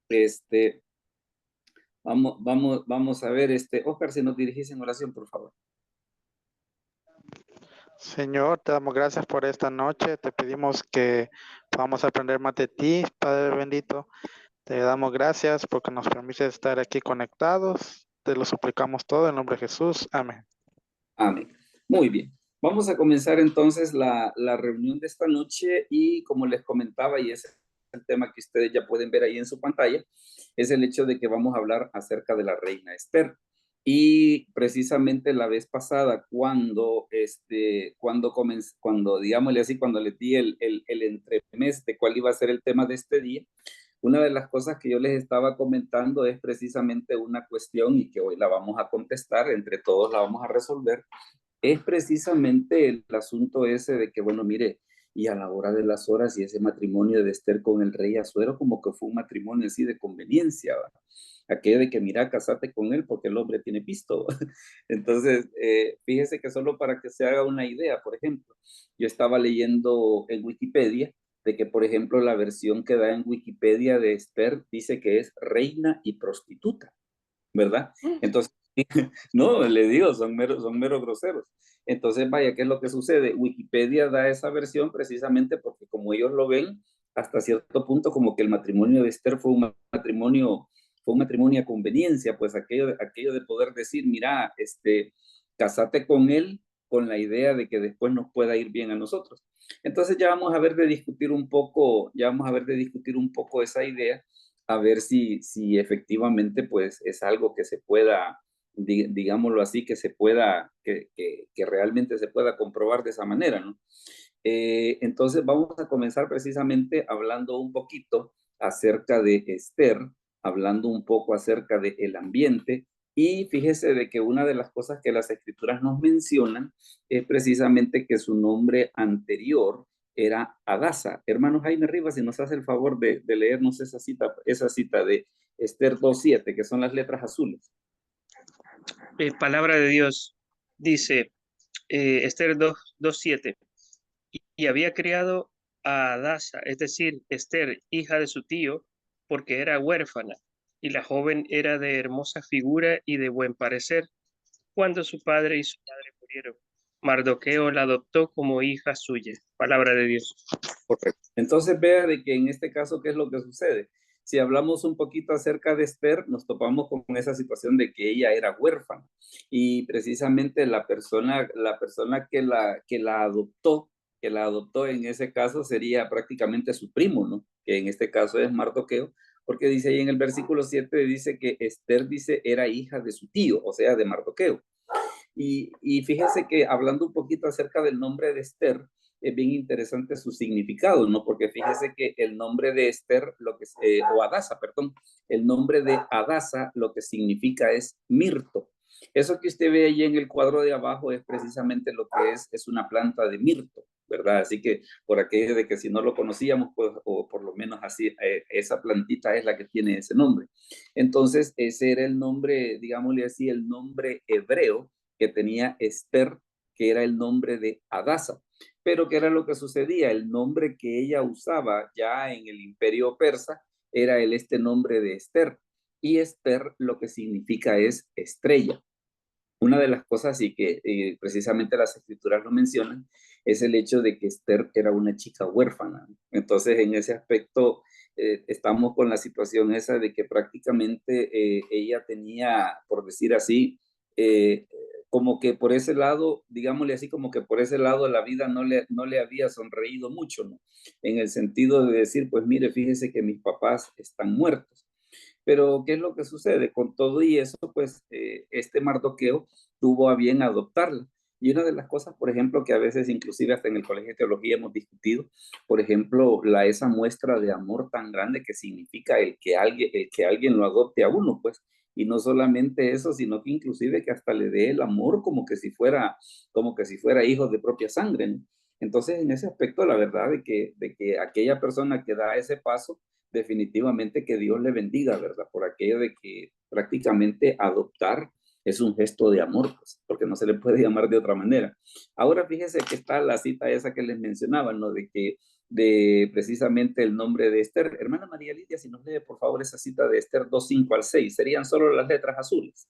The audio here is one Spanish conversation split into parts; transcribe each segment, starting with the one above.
este, vamos a ver, Oscar, si nos dirigís en oración, por favor. Señor, te damos gracias por esta noche. Te pedimos que podamos aprender más de ti, Padre bendito. Te damos gracias porque nos permite estar aquí conectados. Te lo suplicamos todo en nombre de Jesús. Amén. Amén. Muy bien. Vamos a comenzar entonces la reunión de esta noche y como les comentaba, y ese es el tema que ustedes ya pueden ver ahí en su pantalla, es el hecho de que vamos a hablar acerca de la reina Esther. Y precisamente la vez pasada, cuando digámosle así, cuando les di el entremés de cuál iba a ser el tema de este día, una de las cosas que yo les estaba comentando es precisamente una cuestión y que hoy la vamos a contestar, entre todos la vamos a resolver, es precisamente el asunto ese de que, bueno, mire, y a la hora de las horas y ese matrimonio de Esther con el rey Asuero como que fue un matrimonio así de conveniencia, ¿va? Aquello de que mira, casate con él porque el hombre tiene pisto. Entonces, fíjese que solo para que se haga una idea, por ejemplo, yo estaba leyendo en Wikipedia de que, por ejemplo, la versión que da en Wikipedia de Esther dice que es reina y prostituta, ¿verdad? Entonces, no, le digo, son meros groseros. Entonces, vaya, ¿qué es lo que sucede? Wikipedia da esa versión precisamente porque como ellos lo ven, hasta cierto punto como que el matrimonio de Esther fue un matrimonio a conveniencia, pues aquello de poder decir, mira, casate con él con la idea de que después nos pueda ir bien a nosotros. Entonces ya vamos a ver de discutir un poco, esa idea, a ver si efectivamente pues es algo que se pueda, digámoslo así, que realmente se pueda comprobar de esa manera, ¿no? Entonces vamos a comenzar precisamente hablando un poquito acerca de Esther, hablando un poco acerca del ambiente, y fíjese de que una de las cosas que las escrituras nos mencionan es precisamente que su nombre anterior era Adasa. Hermano Jaime Rivas, si nos hace el favor de leernos esa cita de Esther 2:7, que son las letras azules. Palabra de Dios dice, Esther 2:7, y había criado a Adasa, es decir, Esther, hija de su tío, porque era huérfana, y la joven era de hermosa figura y de buen parecer. Cuando su padre y su madre murieron, Mardoqueo la adoptó como hija suya. Palabra de Dios. Correcto. Entonces vea de que en este caso, ¿qué es lo que sucede? Si hablamos un poquito acerca de Esther, nos topamos con esa situación de que ella era huérfana y precisamente la persona que la adoptó en ese caso sería prácticamente su primo, ¿no? Que en este caso es Mardoqueo, porque dice ahí en el versículo 7, dice que Esther, dice, era hija de su tío, o sea, de Mardoqueo. Y fíjese que hablando un poquito acerca del nombre de Esther, es bien interesante su significado, ¿no? Porque fíjese que el nombre de Esther, o Adasa, perdón, el nombre de Adasa lo que significa es mirto. Eso que usted ve ahí en el cuadro de abajo es precisamente lo que es una planta de mirto, ¿verdad? Así que por aquello de que si no lo conocíamos, pues, o por lo menos así, esa plantita es la que tiene ese nombre. Entonces, ese era el nombre, digámosle así, el nombre hebreo que tenía Esther, que era el nombre de Adasa. Pero ¿qué era lo que sucedía? El nombre que ella usaba ya en el imperio persa era este nombre de Esther. Y Esther lo que significa es estrella. Una de las cosas y que precisamente las escrituras lo mencionan es el hecho de que Esther era una chica huérfana. Entonces, en ese aspecto, estamos con la situación esa de que prácticamente ella tenía, por decir así, eh, como que por ese lado, digámosle así, como que por ese lado la vida no le había sonreído mucho, ¿no? En el sentido de decir, pues mire, fíjese que mis papás están muertos. Pero, ¿qué es lo que sucede? Con todo y eso, pues, este Mardoqueo tuvo a bien adoptarla. Y una de las cosas, por ejemplo, que a veces inclusive hasta en el Colegio de Teología hemos discutido, por ejemplo, esa muestra de amor tan grande que significa el que alguien lo adopte a uno, pues, y no solamente eso, sino que inclusive que hasta le dé el amor como que si fuera hijo de propia sangre, ¿no? Entonces, en ese aspecto, la verdad de que aquella persona que da ese paso, definitivamente que Dios le bendiga, ¿verdad? Por aquello de que prácticamente adoptar es un gesto de amor, pues, porque no se le puede llamar de otra manera. Ahora fíjese que está la cita esa que les mencionaba, ¿no? de precisamente el nombre de Esther. Hermana María Lidia, si nos lee por favor esa cita de Esther 2:5 al 6, serían solo las letras azules.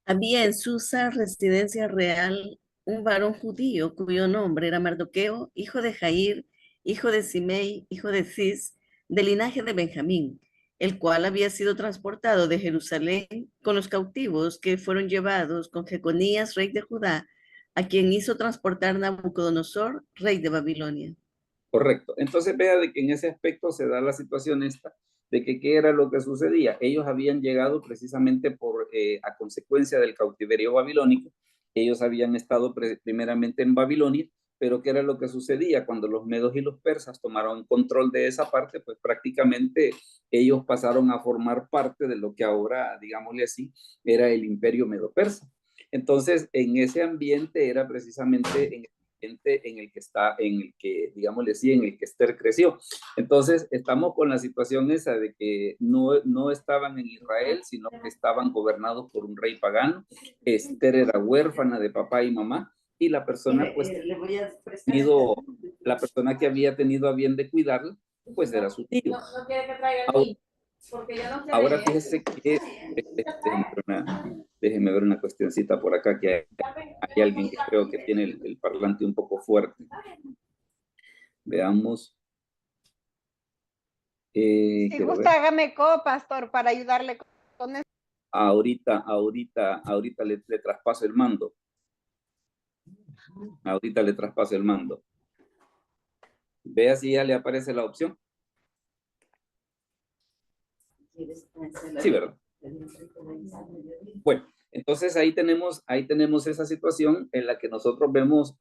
Había en Susa, residencia real, un varón judío cuyo nombre era Mardoqueo, hijo de Jair, hijo de Simei, hijo de Cis, del linaje de Benjamín, el cual había sido transportado de Jerusalén con los cautivos que fueron llevados con Jeconías, rey de Judá, a quien hizo transportar Nabucodonosor, rey de Babilonia. Correcto. Entonces vea de que en ese aspecto se da la situación esta, de que qué era lo que sucedía. Ellos habían llegado precisamente a consecuencia del cautiverio babilónico. Ellos habían estado primeramente en Babilonia, pero qué era lo que sucedía cuando los medos y los persas tomaron control de esa parte, pues prácticamente ellos pasaron a formar parte de lo que ahora, digámosle así, era el imperio medo-persa. Entonces, en ese ambiente era precisamente en el que, digámosle así, en el que Esther creció. Entonces, estamos con la situación esa de que no estaban en Israel, sino que estaban gobernados por un rey pagano. Esther era huérfana de papá y mamá, y la persona, pues, la persona que había tenido a bien de cuidarla, pues era su tío. No quiere que traiga el niño, porque yo no sé. Ahora fíjese que, déjeme ver una cuestioncita por acá, que hay alguien que creo que tiene el parlante un poco fuerte. Veamos. Si gusta, hágame pastor, para ayudarle con eso. Ahorita le traspaso el mando. Ahorita le traspaso el mando. Vea si ya le aparece la opción. Sí, ¿verdad? Bueno, entonces ahí tenemos esa situación en la que nosotros vemos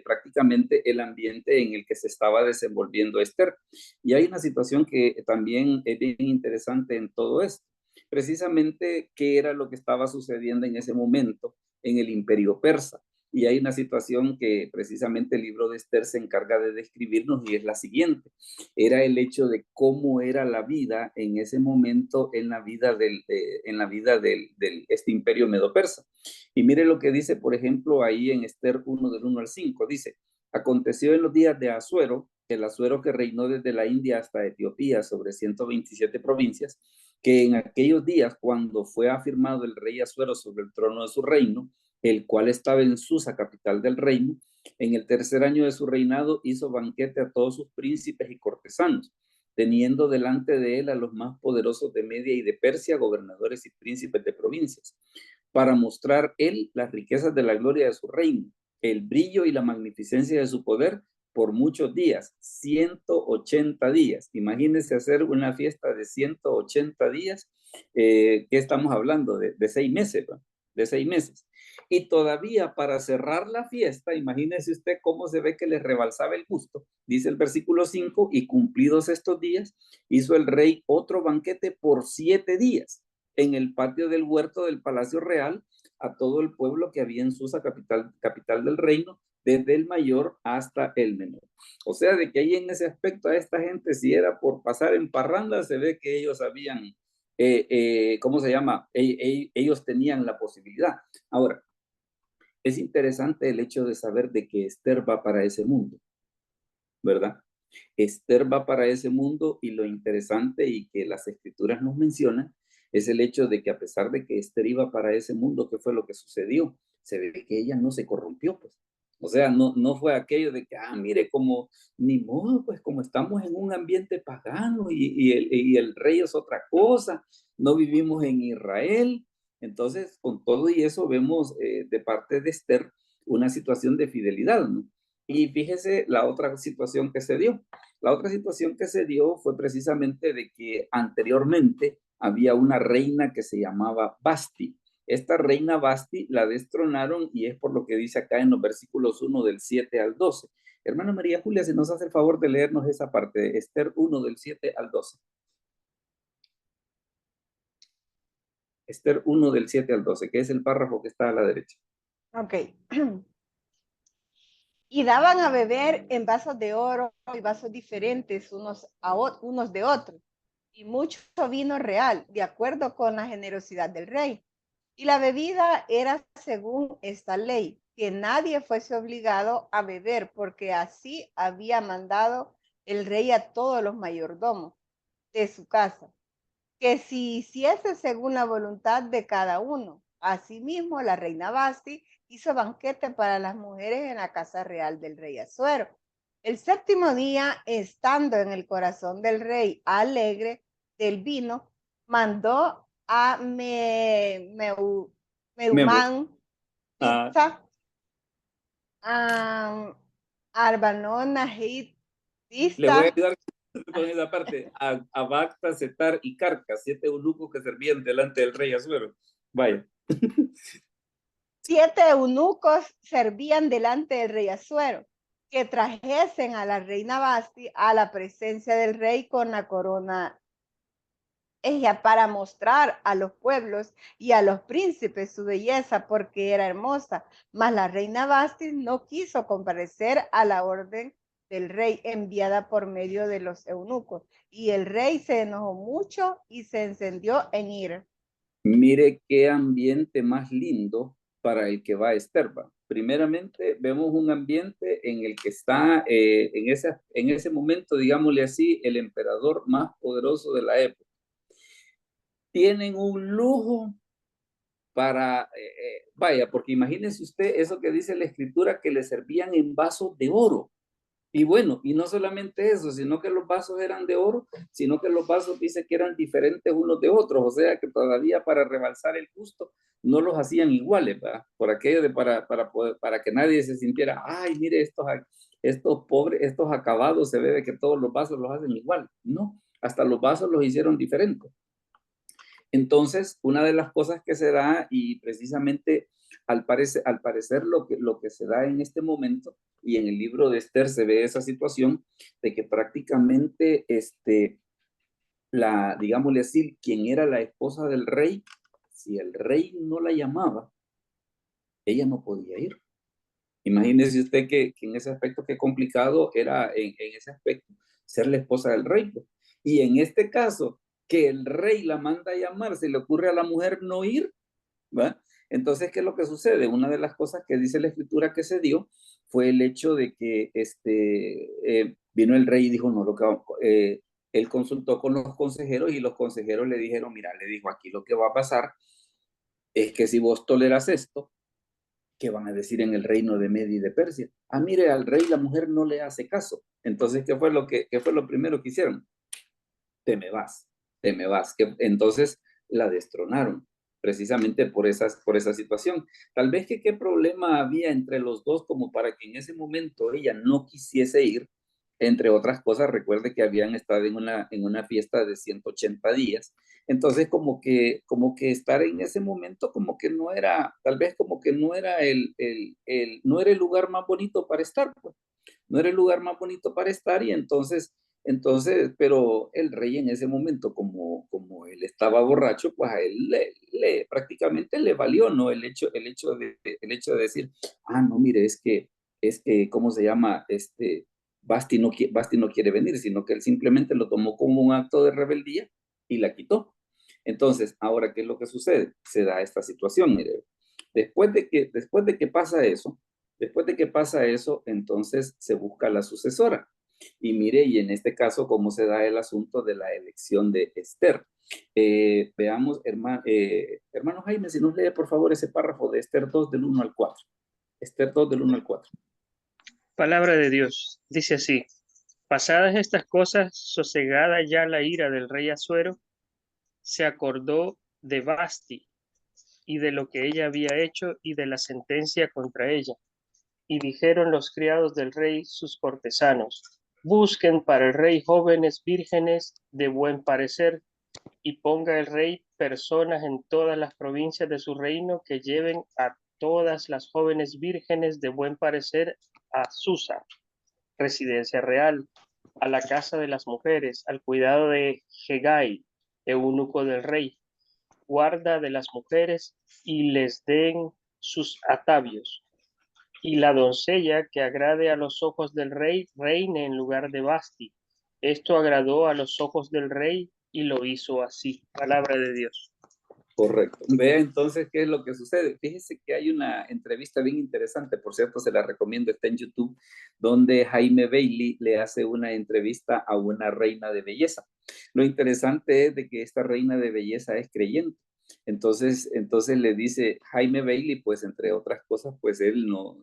prácticamente el ambiente en el que se estaba desenvolviendo Esther. Y hay una situación que también es bien interesante en todo esto. Precisamente, ¿qué era lo que estaba sucediendo en ese momento en el imperio persa? Y hay una situación que precisamente el libro de Esther se encarga de describirnos y es la siguiente. Era el hecho de cómo era la vida en ese momento en la vida del este imperio medo-persa. Y mire lo que dice, por ejemplo, ahí en Esther 1 del 1 al 5, dice, aconteció en los días de Asuero, el Asuero que reinó desde la India hasta Etiopía sobre 127 provincias, que en aquellos días cuando fue afirmado el rey Asuero sobre el trono de su reino, el cual estaba en Susa, capital del reino, en el tercer año de su reinado hizo banquete a todos sus príncipes y cortesanos, teniendo delante de él a los más poderosos de Media y de Persia, gobernadores y príncipes de provincias, para mostrar él las riquezas de la gloria de su reino, el brillo y la magnificencia de su poder por muchos días, 180 días. Imagínense hacer una fiesta de 180 días, ¿qué estamos hablando? De 6 meses, ¿no? De 6 meses. Y todavía para cerrar la fiesta, imagínese usted cómo se ve que le rebalsaba el gusto. Dice el versículo 5, y cumplidos estos días, hizo el rey otro banquete por 7 días en el patio del huerto del Palacio Real a todo el pueblo que había en Susa, capital del reino, desde el mayor hasta el menor. O sea, de que ahí en ese aspecto a esta gente, si era por pasar en parranda, se ve que ellos habían ¿cómo se llama? Ellos tenían la posibilidad. Ahora, es interesante el hecho de saber de que Esther va para ese mundo, ¿verdad? Esther va para ese mundo y lo interesante y que las escrituras nos mencionan es el hecho de que a pesar de que Esther iba para ese mundo, ¿qué fue lo que sucedió? Se ve que ella no se corrompió, pues. O sea, no fue aquello de que, mire, como, ni modo, pues como estamos en un ambiente pagano y el rey es otra cosa, no vivimos en Israel. Entonces, con todo y eso vemos de parte de Esther una situación de fidelidad, ¿no? Y fíjese la otra situación que se dio. La otra situación que se dio fue precisamente de que anteriormente había una reina que se llamaba Basti. Esta reina Basti la destronaron y es por lo que dice acá en los versículos 1 del 7 al 12. Hermana María Julia, si nos hace el favor de leernos esa parte de Esther 1 del 7 al 12. Esther 1 del 7 al 12, que es el párrafo que está a la derecha. Ok. Y daban a beber en vasos de oro y vasos diferentes unos de otros, y mucho vino real, de acuerdo con la generosidad del rey. Y la bebida era según esta ley, que nadie fuese obligado a beber, porque así había mandado el rey a todos los mayordomos de su casa, que si hiciese según la voluntad de cada uno. Asimismo, la reina Basti hizo banquete para las mujeres en la casa real del rey Asuero. El séptimo día, estando en el corazón del rey alegre del vino, mandó a Meumán, Ah, a Arbanón, Nahid, le voy a Tista, ayudar con esa parte. A Bacta, Setar y Carca, 7 eunucos que servían delante del rey Asuero. Vaya. 7 eunucos servían delante del rey Asuero, que trajesen a la reina Basti a la presencia del rey con la corona ella para mostrar a los pueblos y a los príncipes su belleza porque era hermosa. Mas la reina Basti no quiso comparecer a la orden del rey enviada por medio de los eunucos. Y el rey se enojó mucho y se encendió en ira. Mire qué ambiente más lindo para el que va a Esterba. Primeramente, vemos un ambiente en el que está, en ese momento, digámosle así, el emperador más poderoso de la época. Tienen un lujo para, vaya, porque imagínese usted eso que dice la escritura, que le servían en vasos de oro. Y bueno, y no solamente eso, sino que los vasos eran de oro, sino que los vasos dice que eran diferentes unos de otros, o sea que todavía para rebalsar el gusto no los hacían iguales, ¿verdad? Por aquello de para que nadie se sintiera, ay, mire, estos pobres, estos acabados, se ve de que todos los vasos los hacen igual. No, hasta los vasos los hicieron diferentes. Entonces, una de las cosas que se da, y precisamente al parecer lo que se da en este momento, y en el libro de Esther se ve esa situación, de que prácticamente, digámosle así, quien era la esposa del rey, si el rey no la llamaba, ella no podía ir. Imagínese usted que en ese aspecto qué complicado era en ese aspecto ser la esposa del rey. Pues. Y en este caso, que el rey la manda a llamar, se le ocurre a la mujer no ir, ¿va? Entonces, ¿qué es lo que sucede? Una de las cosas que dice la escritura que se dio fue el hecho de que vino el rey y dijo, no, él consultó con los consejeros y los consejeros le dijeron, mira, le dijo, aquí lo que va a pasar es que si vos toleras esto, ¿qué van a decir en el reino de Media y de Persia? Ah, mire, al rey la mujer no le hace caso. Entonces, qué fue lo primero que hicieron? Te me vas, te me vas. Entonces la destronaron, precisamente por esa situación. Tal vez que qué problema había entre los dos como para que en ese momento ella no quisiese ir, entre otras cosas, recuerde que habían estado en una fiesta de 180 días, entonces como que estar en ese momento como que no era, tal vez como que no era no era el lugar más bonito para estar, pues. No era el lugar más bonito para estar y entonces, pero el rey en ese momento, como él estaba borracho, pues a él prácticamente le valió, ¿no? El hecho de decir, ah, no, mire, ¿cómo se llama? Basti no quiere venir, sino que él simplemente lo tomó como un acto de rebeldía y la quitó. Entonces, ahora, ¿qué es lo que sucede? Se da esta situación, mire. Después de que pasa eso, entonces se busca la sucesora. Y mire, y en este caso, cómo se da el asunto de la elección de Esther. Veamos, hermano Jaime, si nos lee por favor ese párrafo de Esther 2 del 1 al 4. Esther 2 del 1 al 4. Palabra de Dios. Dice así. Pasadas estas cosas, sosegada ya la ira del rey Asuero, se acordó de Basti y de lo que ella había hecho y de la sentencia contra ella. Y dijeron los criados del rey, sus cortesanos, busquen para el rey jóvenes vírgenes de buen parecer, y ponga el rey personas en todas las provincias de su reino que lleven a todas las jóvenes vírgenes de buen parecer a Susa, residencia real, a la casa de las mujeres, al cuidado de Hegai, eunuco del rey, guarda de las mujeres, y les den sus atavios. Y la doncella que agrade a los ojos del rey, reine en lugar de Basti. Esto agradó a los ojos del rey y lo hizo así. Palabra de Dios. Correcto. Vea entonces qué es lo que sucede. Fíjese que hay una entrevista bien interesante, por cierto, se la recomiendo, está en YouTube, donde Jaime Bailey le hace una entrevista a una reina de belleza. Lo interesante es de que esta reina de belleza es creyente. Entonces le dice Jaime Bailey, pues entre otras cosas, pues él no,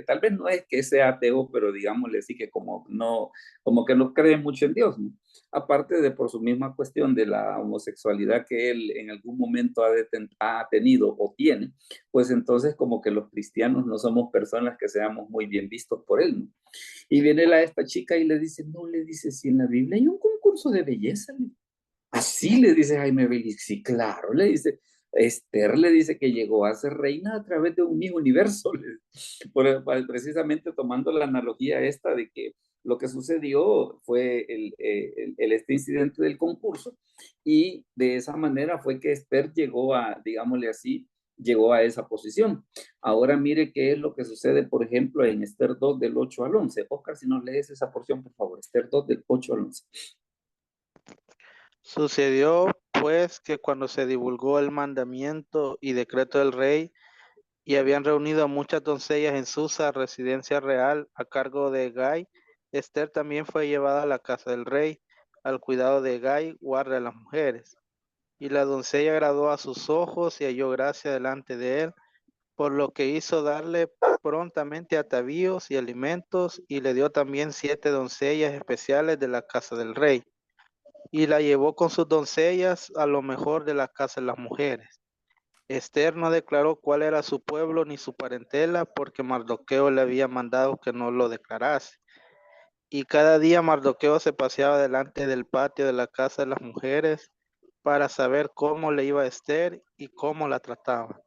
tal vez no es que sea ateo, pero digámosle sí que como que no cree mucho en Dios, ¿no? Aparte de por su misma cuestión de la homosexualidad que él en algún momento ha tenido o tiene, pues entonces como que los cristianos no somos personas que seamos muy bien vistos por él, ¿no? Y viene esta chica y le dice, no, le dice, si en la Biblia hay un concurso de belleza, ¿no? Así le dice Jaime Bailey, sí, claro, le dice, Esther le dice que llegó a ser reina a través de un mismo universo, precisamente tomando la analogía esta de que lo que sucedió fue este incidente del concurso y de esa manera fue que Esther llegó a, digámosle así, llegó a esa posición. Ahora mire qué es lo que sucede, por ejemplo, en Esther 2 del 8 al 11. Oscar, si nos lees esa porción, por favor, Esther 2 del 8 al 11. Sucedió pues que cuando se divulgó el mandamiento y decreto del rey, y habían reunido a muchas doncellas en Susa, residencia real, a cargo de Gai, Esther también fue llevada a la casa del rey, al cuidado de Gai, guarda de las mujeres. Y la doncella agradó a sus ojos y halló gracia delante de él, por lo que hizo darle prontamente atavíos y alimentos, y le dio también 7 doncellas especiales de la casa del rey, y la llevó con sus doncellas a lo mejor de la casa de las mujeres. Esther no declaró cuál era su pueblo ni su parentela, porque Mardoqueo le había mandado que no lo declarase. Y cada día Mardoqueo se paseaba delante del patio de la casa de las mujeres para saber cómo le iba a Esther y cómo la trataba.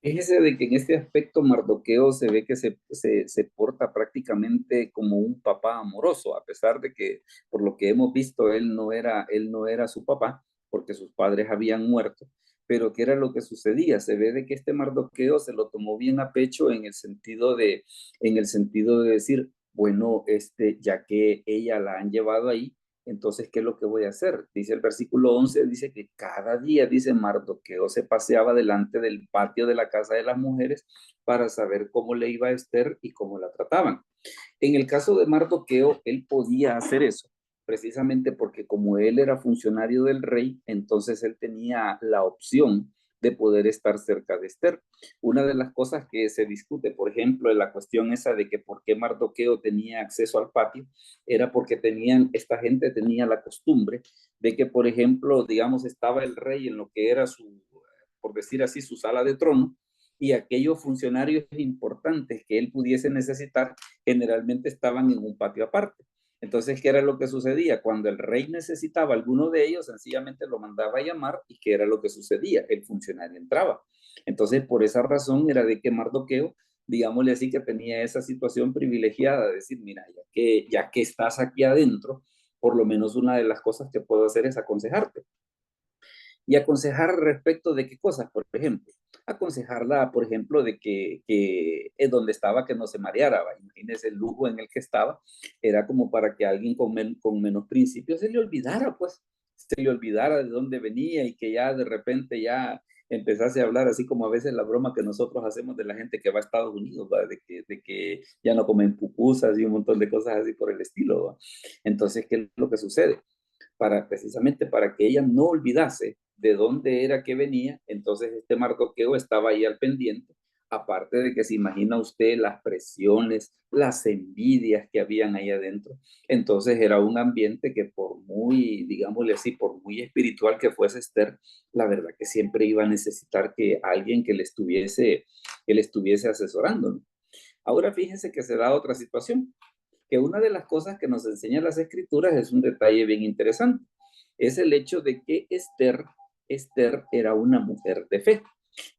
Fíjese de que en este aspecto Mardoqueo se ve que se porta prácticamente como un papá amoroso, a pesar de que, por lo que hemos visto, él no era su papá, porque sus padres habían muerto. Pero ¿qué era lo que sucedía? Se ve de que este Mardoqueo se lo tomó bien a pecho en el sentido de decir, bueno, ya que ella la han llevado ahí, entonces, ¿qué es lo que voy a hacer? Dice el versículo 11, dice que cada día, dice Mardoqueo, se paseaba delante del patio de la casa de las mujeres para saber cómo le iba a Esther y cómo la trataban. En el caso de Mardoqueo, él podía hacer eso, precisamente porque como él era funcionario del rey, entonces él tenía la opción de poder estar cerca de Esther. Una de las cosas que se discute, por ejemplo, en la cuestión esa de que por qué Mardoqueo tenía acceso al patio, era porque esta gente tenía la costumbre de que, por ejemplo, digamos, estaba el rey en lo que era por decir así, su sala de trono, y aquellos funcionarios importantes que él pudiese necesitar generalmente estaban en un patio aparte. Entonces, ¿qué era lo que sucedía? Cuando el rey necesitaba alguno de ellos, sencillamente lo mandaba a llamar y ¿qué era lo que sucedía? El funcionario entraba. Entonces, por esa razón era de que Mardoqueo, digámosle así, que tenía esa situación privilegiada de decir, mira, ya que estás aquí adentro, por lo menos una de las cosas que puedo hacer es aconsejarte. Y aconsejar respecto de qué cosas, por ejemplo. Aconsejarla, por ejemplo, de que es donde estaba que no se mareara. Imagínese el lujo en el que estaba. Era como para que alguien con menos principios se le olvidara, pues. Se le olvidara de dónde venía y que ya de repente ya empezase a hablar así como a veces la broma que nosotros hacemos de la gente que va a Estados Unidos, ¿va? De que ya no comen pupusas y un montón de cosas así por el estilo, ¿va? Entonces, ¿qué es lo que sucede? Precisamente para que ella no olvidase de dónde era que venía, entonces este Mardoqueo estaba ahí al pendiente, aparte de que se imagina usted las presiones, las envidias que habían ahí adentro, entonces era un ambiente que por muy, digámosle así, por muy espiritual que fuese Esther, la verdad que siempre iba a necesitar que alguien que le estuviese asesorando, ¿no? Ahora fíjense que se da otra situación, que una de las cosas que nos enseñan las escrituras es un detalle bien interesante. Es el hecho de que Esther era una mujer de fe.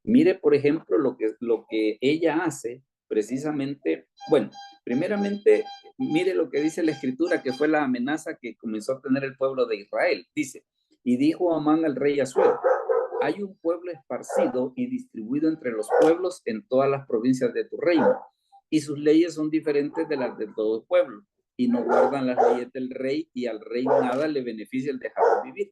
Mire, por ejemplo, lo que ella hace precisamente, bueno, primeramente, mire lo que dice la escritura, que fue la amenaza que comenzó a tener el pueblo de Israel. Dice, y dijo Amán al rey Asuero, hay un pueblo esparcido y distribuido entre los pueblos en todas las provincias de tu reino, y sus leyes son diferentes de las de todo el pueblo, y no guardan las leyes del rey, y al rey nada le beneficia el dejarlo vivir.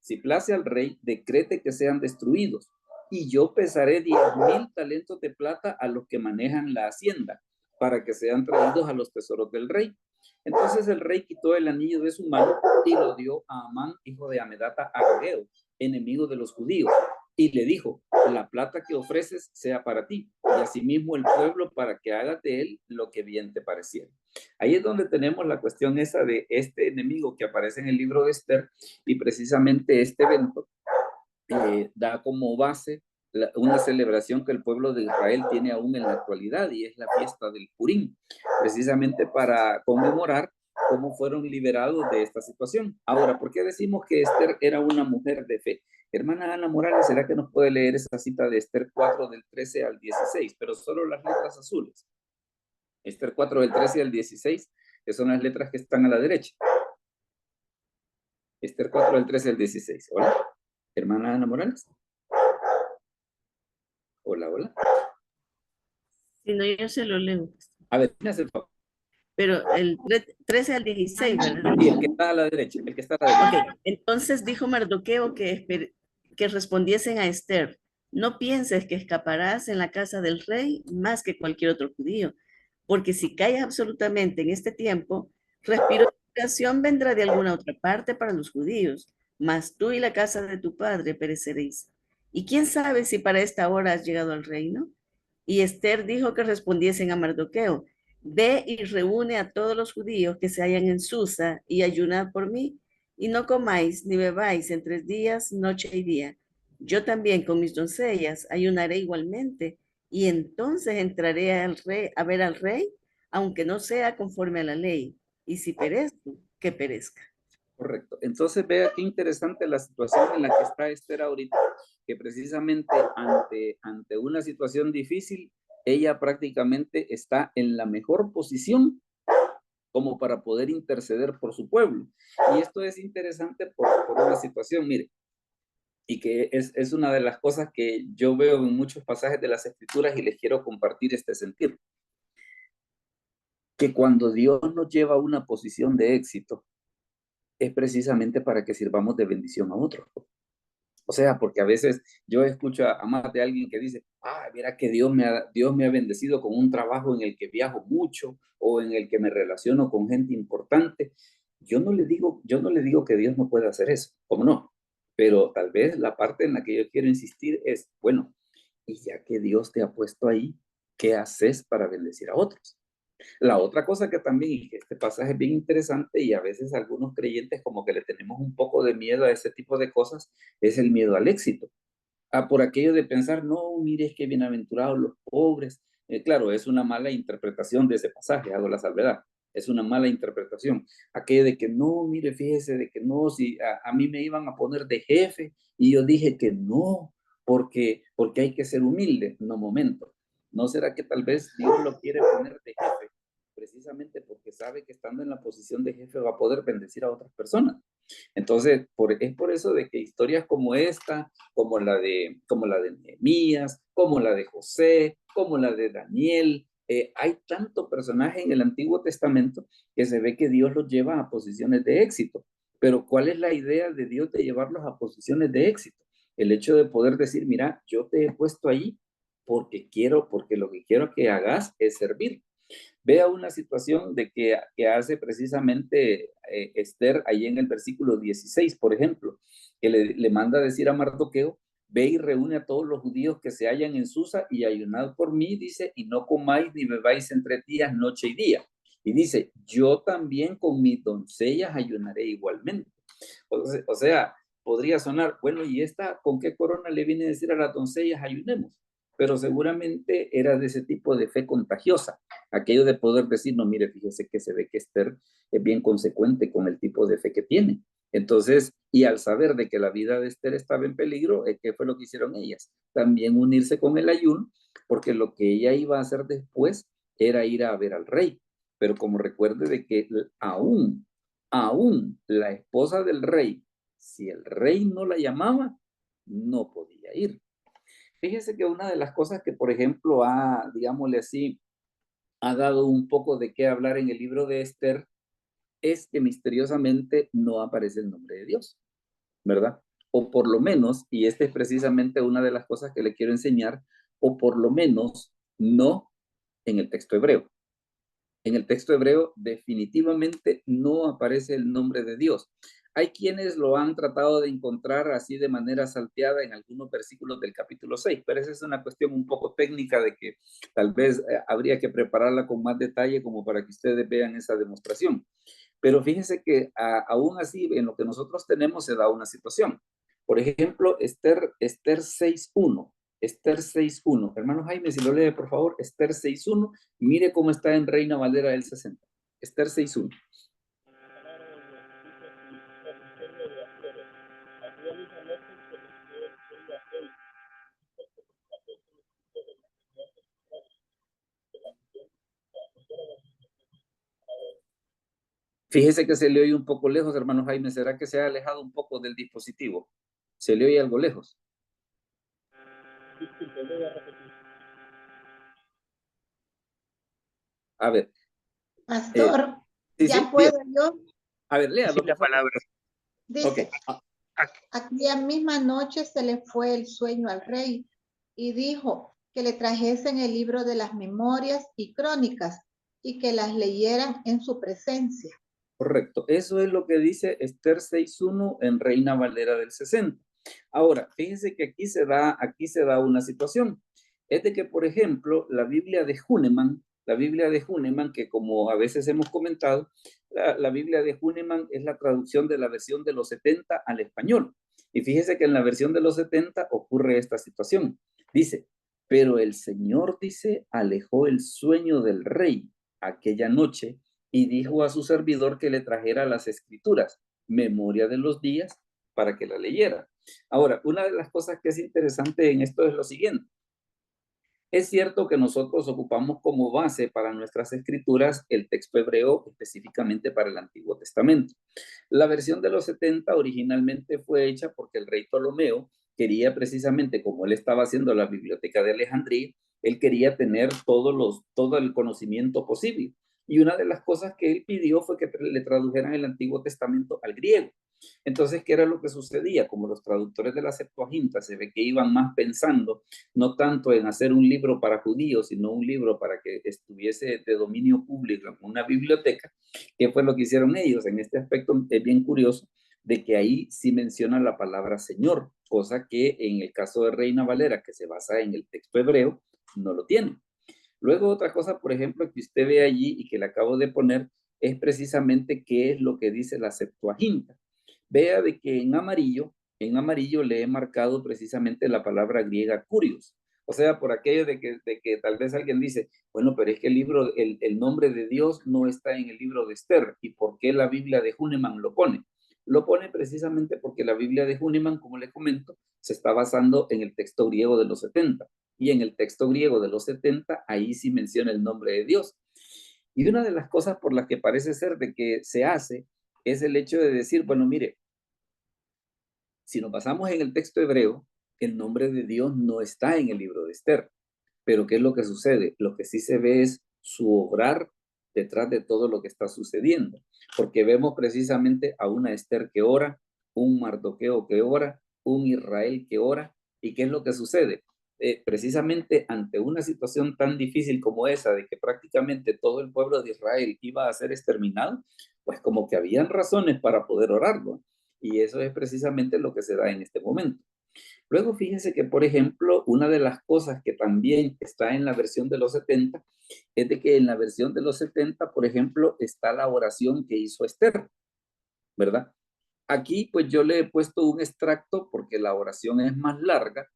si place al rey, decrete que sean destruidos, y yo pesaré 10,000 talentos de plata a los que manejan la hacienda, para que sean traídos a los tesoros del rey. Entonces el rey quitó el anillo de su mano y lo dio a Amán, hijo de Hamedata, agageo, enemigo de los judíos, y le dijo: la plata que ofreces sea para ti, y asimismo el pueblo, para que hagas de él lo que bien te pareciera. Ahí es donde tenemos la cuestión esa de este enemigo que aparece en el libro de Esther, y precisamente este evento da como base una celebración que el pueblo de Israel tiene aún en la actualidad, y es la fiesta del Purim, precisamente para conmemorar cómo fueron liberados de esta situación. Ahora, ¿por qué decimos que Esther era una mujer de fe? Hermana Ana Morales, ¿será que nos puede leer esa cita de Esther 4 del 13 al 16, pero solo las letras azules? Esther 4 del 13 al 16, que son las letras que están a la derecha. Esther 4 del 13 al 16. Hola, hermana Ana Morales. Hola, hola. Si no, yo se lo leo. A ver, ¿quién hace el favor? Pero el 13 al 16, ¿verdad? Sí, el que está a la derecha, el que está a la derecha. Ok, entonces dijo Mardoqueo que respondiesen a Esther: no pienses que escaparás en la casa del rey más que cualquier otro judío, porque si callas absolutamente en este tiempo, respiración vendrá de alguna otra parte para los judíos, mas tú y la casa de tu padre pereceréis. ¿Y quién sabe si para esta hora has llegado al reino? Y Esther dijo que respondiesen a Mardoqueo: ve y reúne a todos los judíos que se hallan en Susa y ayunad por mí, y no comáis ni bebáis en 3 días, noche y día. Yo también con mis doncellas ayunaré igualmente, y entonces entraré al rey, a ver al rey, aunque no sea conforme a la ley, y si perezco, que perezca. Correcto. Entonces, vea qué interesante la situación en la que está Esther ahorita, que precisamente ante una situación difícil, ella prácticamente está en la mejor posición como para poder interceder por su pueblo. Y esto es interesante por una situación, mire, y que es una de las cosas que yo veo en muchos pasajes de las Escrituras, y les quiero compartir este sentir. Que cuando Dios nos lleva a una posición de éxito, es precisamente para que sirvamos de bendición a otros. O sea, porque a veces yo escucho a más de alguien que dice: mira que Dios me ha bendecido con un trabajo en el que viajo mucho, o en el que me relaciono con gente importante. Yo no le digo que Dios no pueda hacer eso, ¿cómo no? Pero tal vez la parte en la que yo quiero insistir es, bueno, y ya que Dios te ha puesto ahí, ¿qué haces para bendecir a otros? La otra cosa que también, y que este pasaje es bien interesante, y a veces algunos creyentes como que le tenemos un poco de miedo a ese tipo de cosas, es el miedo al éxito. Por aquello de pensar: no, mire, es que bienaventurados los pobres. Claro, es una mala interpretación de ese pasaje, hago la salvedad. Es una mala interpretación. Aquello de que no, mire, fíjese de que no, si a mí me iban a poner de jefe y yo dije que no, porque hay que ser humilde. No, momento. ¿No será que tal vez Dios lo quiere poner de jefe precisamente porque sabe que estando en la posición de jefe va a poder bendecir a otras personas? Entonces, es por eso de que historias como esta, como la de Nehemías, como la de José, como la de Daniel, hay tanto personaje en el Antiguo Testamento que se ve que Dios los lleva a posiciones de éxito. Pero ¿cuál es la idea de Dios de llevarlos a posiciones de éxito? El hecho de poder decir: mira, yo te he puesto ahí porque lo que quiero que hagas es servir. Vea una situación de que hace precisamente Esther ahí en el versículo 16, por ejemplo, que le manda a decir a Mardoqueo: ve y reúne a todos los judíos que se hallan en Susa y ayunad por mí, dice, y no comáis ni bebáis entre días, noche y día. Y dice: yo también con mis doncellas ayunaré igualmente. O sea, podría sonar, bueno, ¿y esta con qué corona le viene a decir a las doncellas ayunemos? Pero seguramente era de ese tipo de fe contagiosa, aquello de poder decir: no, mire, fíjese que se ve que Esther es bien consecuente con el tipo de fe que tiene. Entonces, y al saber de que la vida de Esther estaba en peligro, ¿qué fue lo que hicieron ellas? También unirse con el ayuno, porque lo que ella iba a hacer después era ir a ver al rey. Pero como recuerde de que aún la esposa del rey, si el rey no la llamaba, no podía ir. Fíjese que una de las cosas que, por ejemplo, digámosle así, ha dado un poco de qué hablar en el libro de Esther, es que misteriosamente no aparece el nombre de Dios, ¿verdad? o por lo menos, y esta es precisamente una de las cosas que le quiero enseñar, o por lo menos no en el texto hebreo. En el texto hebreo definitivamente no aparece el nombre de Dios. Hay quienes lo han tratado de encontrar así de manera salteada en algunos versículos del capítulo 6, pero esa es una cuestión un poco técnica de que tal vez habría que prepararla con más detalle como para que ustedes vean esa demostración. Pero fíjense que aún así en lo que nosotros tenemos se da una situación. Por ejemplo, Esther 6.1. Esther 6.1. Hermano Jaime, si lo lee, por favor, Esther 6.1. Mire cómo está en Reina Valera del 60. Esther 6.1. Fíjese que se le oye un poco lejos, hermano Jaime. ¿Será que se ha alejado un poco del dispositivo? Se le oye algo lejos. A ver. Pastor, Sí, ya sí, puedo yo. a ver, léalo, Decir la por favor. palabra. Dice, Okay. aquella misma noche se le fue el sueño al rey y dijo que le trajesen el libro de las memorias y crónicas y que las leyeran en su presencia. Correcto, eso es lo que dice Esther 6.1 en Reina Valera del 60. Ahora, fíjense que aquí se da una situación. Es de que, por ejemplo, la Biblia de Hünemann, que como a veces hemos comentado, la Biblia de Hünemann es la traducción de la versión de los 70 al español. Y fíjese que en la versión de los 70 ocurre esta situación. Dice, pero el Señor, dice, alejó el sueño del rey aquella noche y dijo a su servidor que le trajera las escrituras, memoria de los días, para que la leyera. Ahora, una de las cosas que es interesante en esto es lo siguiente. Es cierto que nosotros ocupamos como base para nuestras escrituras el texto hebreo, específicamente para el Antiguo Testamento. La versión de los 70 originalmente fue hecha porque el rey Ptolomeo quería precisamente, como él estaba haciendo la biblioteca de Alejandría, él quería tener todo el conocimiento posible. Y una de las cosas que él pidió fue que le tradujeran el Antiguo Testamento al griego. Entonces, ¿qué era lo que sucedía? Como los traductores de la Septuaginta se ve que iban más pensando no tanto en hacer un libro para judíos, sino un libro para que estuviese de dominio público en una biblioteca. ¿Qué fue lo que hicieron ellos? En este aspecto es bien curioso de que ahí sí menciona la palabra Señor, cosa que en el caso de Reina Valera, que se basa en el texto hebreo, no lo tiene. Luego otra cosa, por ejemplo, que usted ve allí y que le acabo de poner, es precisamente qué es lo que dice la Septuaginta. Vea de que en amarillo le he marcado precisamente la palabra griega curios. O sea, por aquello de que tal vez alguien dice, bueno, pero es que el nombre de Dios no está en el libro de Esther. ¿Y por qué la Biblia de Hünemann lo pone? Lo pone precisamente porque la Biblia de Hünemann, como le comento, se está basando en el texto griego de los 70. Y en el texto griego de los 70, ahí sí menciona el nombre de Dios. Y una de las cosas por las que parece ser de que se hace es el hecho de decir, bueno, mire, si nos basamos en el texto hebreo, el nombre de Dios no está en el libro de Esther. Pero ¿qué es lo que sucede? Lo que sí se ve es su obrar detrás de todo lo que está sucediendo. Porque vemos precisamente a una Esther que ora, un Mardoqueo que ora, un Israel que ora. ¿Y qué es lo que sucede? Precisamente ante una situación tan difícil como esa, de que prácticamente todo el pueblo de Israel iba a ser exterminado, pues como que habían razones para poder orarlo. Y eso es precisamente lo que se da en este momento. Luego fíjense que, por ejemplo, una de las cosas que también está en la versión de los 70 es de que en la versión de los 70, por ejemplo, está la oración que hizo Esther, ¿verdad? Aquí pues yo le he puesto un extracto porque la oración es más larga,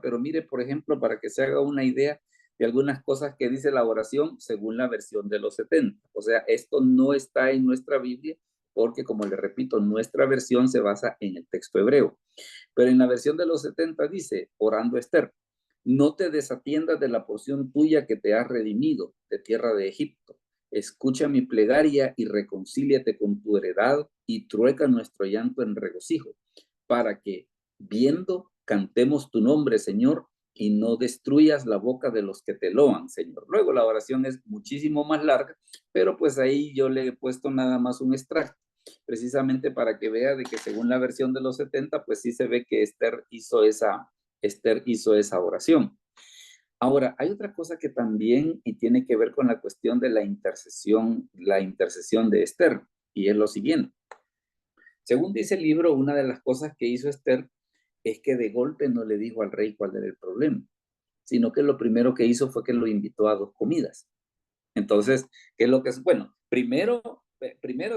pero mire, por ejemplo, para que se haga una idea de algunas cosas que dice la oración según la versión de los 70. O sea, esto no está en nuestra Biblia porque, como le repito, nuestra versión se basa en el texto hebreo. Pero en la versión de los 70 dice, orando Esther, no te desatiendas de la porción tuya que te has redimido de tierra de Egipto. Escucha mi plegaria y reconcíliate con tu heredad y trueca nuestro llanto en regocijo, para que, viendo, cantemos tu nombre, Señor, y no destruyas la boca de los que te loan, Señor. Luego la oración es muchísimo más larga, pero pues ahí yo le he puesto nada más un extracto. precisamente para que vea de que según la versión de los 70, pues sí se ve que Esther hizo esa oración. Ahora, hay otra cosa que también y tiene que ver con la cuestión de la intercesión de Esther, y es lo siguiente. Según dice el libro, una de las cosas que hizo Esther es que de golpe no le dijo al rey cuál era el problema, sino que lo primero que hizo fue que lo invitó a 2 comidas. Entonces, ¿qué es lo que es? Bueno, primero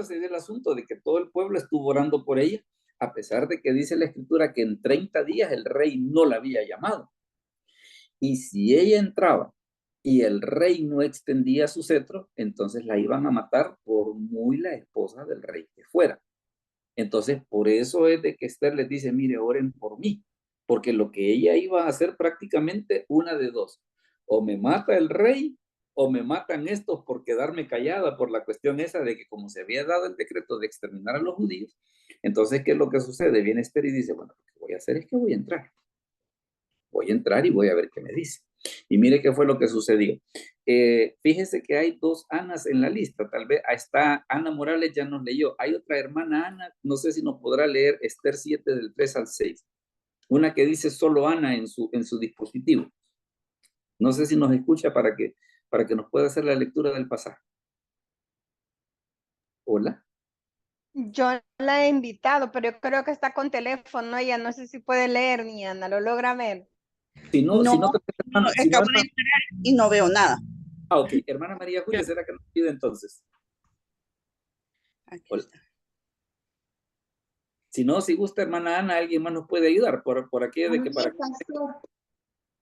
se dio el asunto de que todo el pueblo estuvo orando por ella, a pesar de que dice la escritura que en 30 días el rey no la había llamado. Y si ella entraba y el rey no extendía su cetro, entonces la iban a matar por muy la esposa del rey que fuera. Entonces, por eso es de que Esther les dice, mire, oren por mí, porque lo que ella iba a hacer prácticamente una de dos, o me mata el rey, o me matan estos por quedarme callada por la cuestión esa de que como se había dado el decreto de exterminar a los judíos, entonces, ¿qué es lo que sucede? Viene Esther y dice, bueno, lo que voy a hacer es que voy a entrar y voy a ver qué me dice. Y mire qué fue lo que sucedió. Fíjese que hay 2 Anas en la lista. Tal vez está Ana Morales, ya nos leyó. Hay otra hermana Ana, no sé si nos podrá leer Esther 7 del 3 al 6. Una que dice solo Ana en su dispositivo. No sé si nos escucha para que nos pueda hacer la lectura del pasaje. Hola. Yo la he invitado, pero yo creo que está con teléfono. Ella no sé si puede leer, ni Ana, ¿lo logra ver? Si no, No, tal vez, no, si no, acabo de entrar y no veo nada. ok, hermana María Julia, ¿será que nos pide entonces? Aquí Hola. está. Si no, si gusta, hermana Ana, alguien más nos puede ayudar por aquello de que para... Pastor.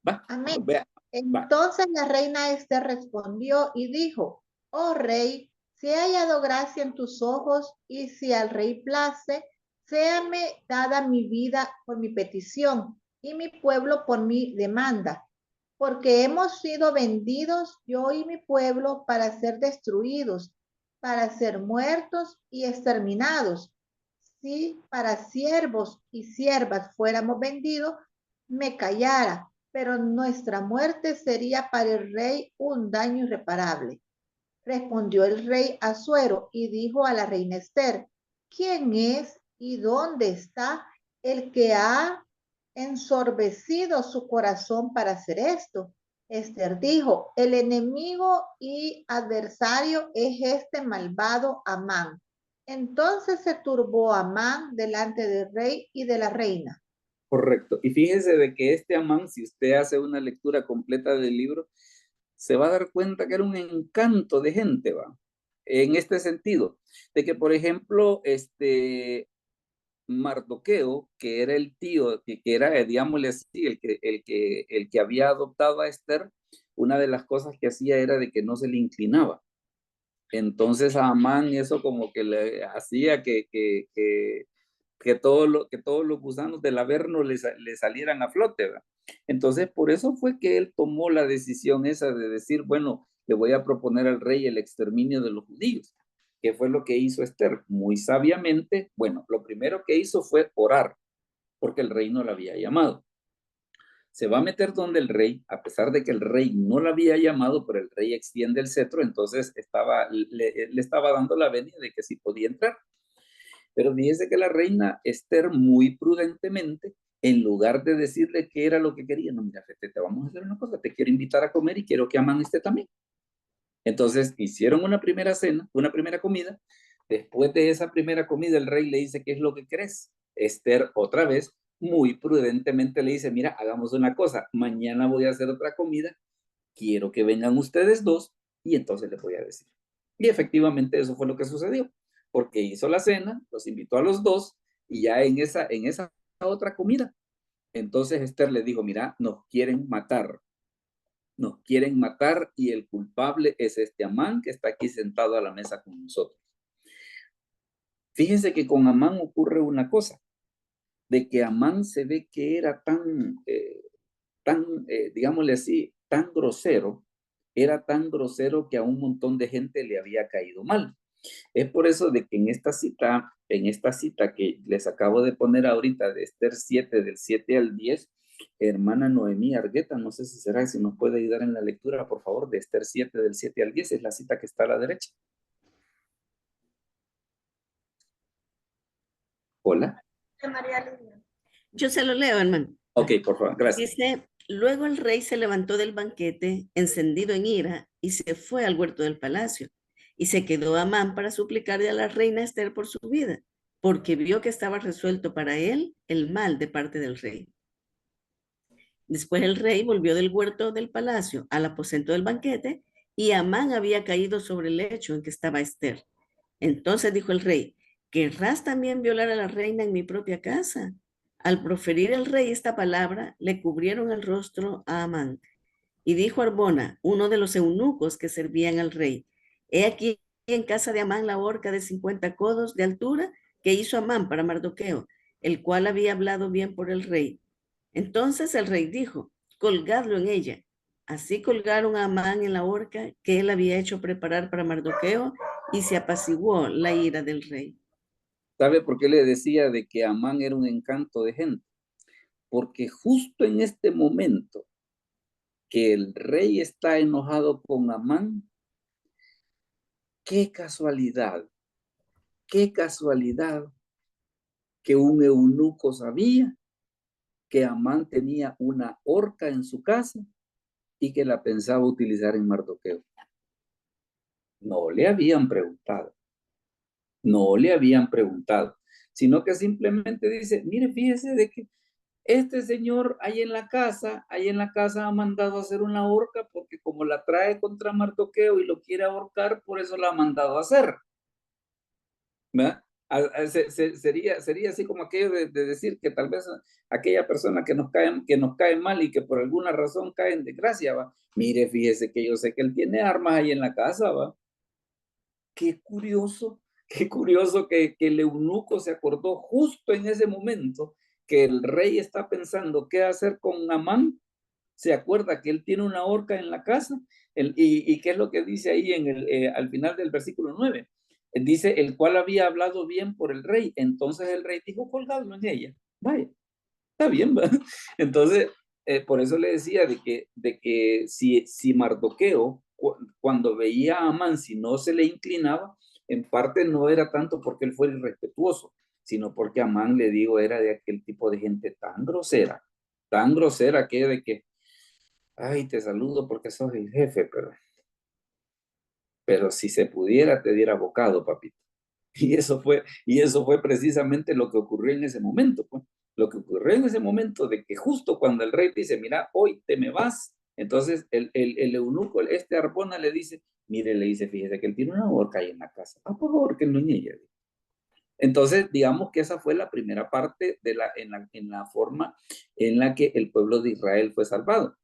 Va, Amén. vea, va. Entonces la reina Esther respondió y dijo, oh rey, si he hallado gracia en tus ojos y si al rey place, séame dada mi vida por mi petición y mi pueblo por mi demanda, porque hemos sido vendidos yo y mi pueblo para ser destruidos, para ser muertos y exterminados. Si para siervos y siervas fuéramos vendidos, me callara, pero nuestra muerte sería para el rey un daño irreparable. Respondió el rey Asuero y dijo a la reina Esther, ¿quién es y dónde está el que ha ensorbecido su corazón para hacer esto? Esther dijo, el enemigo y adversario es este malvado Amán. Entonces se turbó Amán delante del rey y de la reina. Correcto. Y fíjese de que este Amán, si usted hace una lectura completa del libro, se va a dar cuenta que era un encanto de gente, ¿va? En este sentido, de que, por ejemplo, Mardoqueo, que era el tío, que era, digámosle así, el que había adoptado a Esther, una de las cosas que hacía era de que no se le inclinaba. Entonces a Amán eso como que le hacía que todos los gusanos del averno le salieran a flote, ¿verdad? Entonces, por eso fue que él tomó la decisión esa de decir, bueno, le voy a proponer al rey el exterminio de los judíos, que fue lo que hizo Esther. Muy sabiamente, bueno, lo primero que hizo fue orar, porque el rey no la había llamado. Se va a meter donde el rey, a pesar de que el rey no la había llamado, pero el rey extiende el cetro, entonces le estaba dando la venia de que sí podía entrar. Pero fíjese que la reina Esther muy prudentemente, en lugar de decirle qué era lo que quería, no, mira, te vamos a hacer una cosa, te quiero invitar a comer y quiero que Amán esté también. Entonces hicieron una primera cena, una primera comida. Después de esa primera comida, el rey le dice, ¿qué es lo que crees? Esther otra vez, muy prudentemente le dice, mira, hagamos una cosa, mañana voy a hacer otra comida, quiero que vengan ustedes 2 y entonces les voy a decir. Y efectivamente eso fue lo que sucedió, porque hizo la cena, los invitó a los 2 y ya en esa otra comida, entonces Esther le dijo, mira, nos quieren matar y el culpable es este Amán que está aquí sentado a la mesa con nosotros. Fíjense que con Amán ocurre una cosa, de que Amán se ve que era digámosle así, tan grosero, era tan grosero que a un montón de gente le había caído mal. Es por eso de que en esta cita que les acabo de poner ahorita de Esther 7, del 7 al 10, hermana Noemí Argueta, no sé si nos puede ayudar en la lectura, por favor, de Esther 7, del 7 al 10, es la cita que está a la derecha. Hola. Yo se lo leo, hermano. Ok, por favor, gracias. Dice, luego el rey se levantó del banquete, encendido en ira, y se fue al huerto del palacio. Y se quedó Amán para suplicarle a la reina Esther por su vida, porque vio que estaba resuelto para él el mal de parte del rey. Después el rey volvió del huerto del palacio al aposento del banquete, y Amán había caído sobre el lecho en que estaba Esther. Entonces dijo el rey, ¿querrás también violar a la reina en mi propia casa? Al proferir el rey esta palabra, le cubrieron el rostro a Amán. Y dijo Arbona, uno de los eunucos que servían al rey, he aquí en casa de Amán la horca de 50 codos de altura que hizo Amán para Mardoqueo, el cual había hablado bien por el rey. Entonces el rey dijo, colgadlo en ella. Así colgaron a Amán en la horca que él había hecho preparar para Mardoqueo, y se apaciguó la ira del rey. ¿Sabe por qué le decía de que Amán era un encanto de gente? Porque justo en este momento que el rey está enojado con Amán, qué casualidad que un eunuco sabía que Amán tenía una horca en su casa y que la pensaba utilizar en Mardoqueo. No le habían preguntado, sino que simplemente dice, mire, fíjese de que este señor ahí en la casa ha mandado a hacer una horca porque como la trae contra Mardoqueo y lo quiere ahorcar, por eso la ha mandado a hacer. ¿Verdad? Sería así como aquello de decir que tal vez aquella persona que nos cae mal y que por alguna razón cae en desgracia, va. Mire, fíjese que yo sé que él tiene armas ahí en la casa, va. Qué curioso que el eunuco se acordó justo en ese momento que el rey está pensando qué hacer con Amán. Se acuerda que él tiene una horca en la casa, y qué es lo que dice ahí al final del versículo 9. Dice, el cual había hablado bien por el rey. Entonces el rey dijo, colgadlo en ella. Vaya, está bien, ¿va? Entonces, por eso le decía de que si Mardoqueo, cuando veía a Amán, si no se le inclinaba, en parte no era tanto porque él fuera irrespetuoso, sino porque Amán, le digo, era de aquel tipo de gente tan grosera que de que, ay, te saludo porque sos el jefe, pero si se pudiera te diera bocado, papito. Y eso fue precisamente lo que ocurrió en ese momento, pues. Lo que ocurrió en ese momento de que justo cuando el rey dice, mira, hoy te me vas, entonces el eunuco, Arbona le dice, mire, le dice, fíjese que él tiene una horca ahí en la casa, por favor, que no en ella. Entonces, digamos que esa fue la primera parte en la forma en la que el pueblo de Israel fue salvado.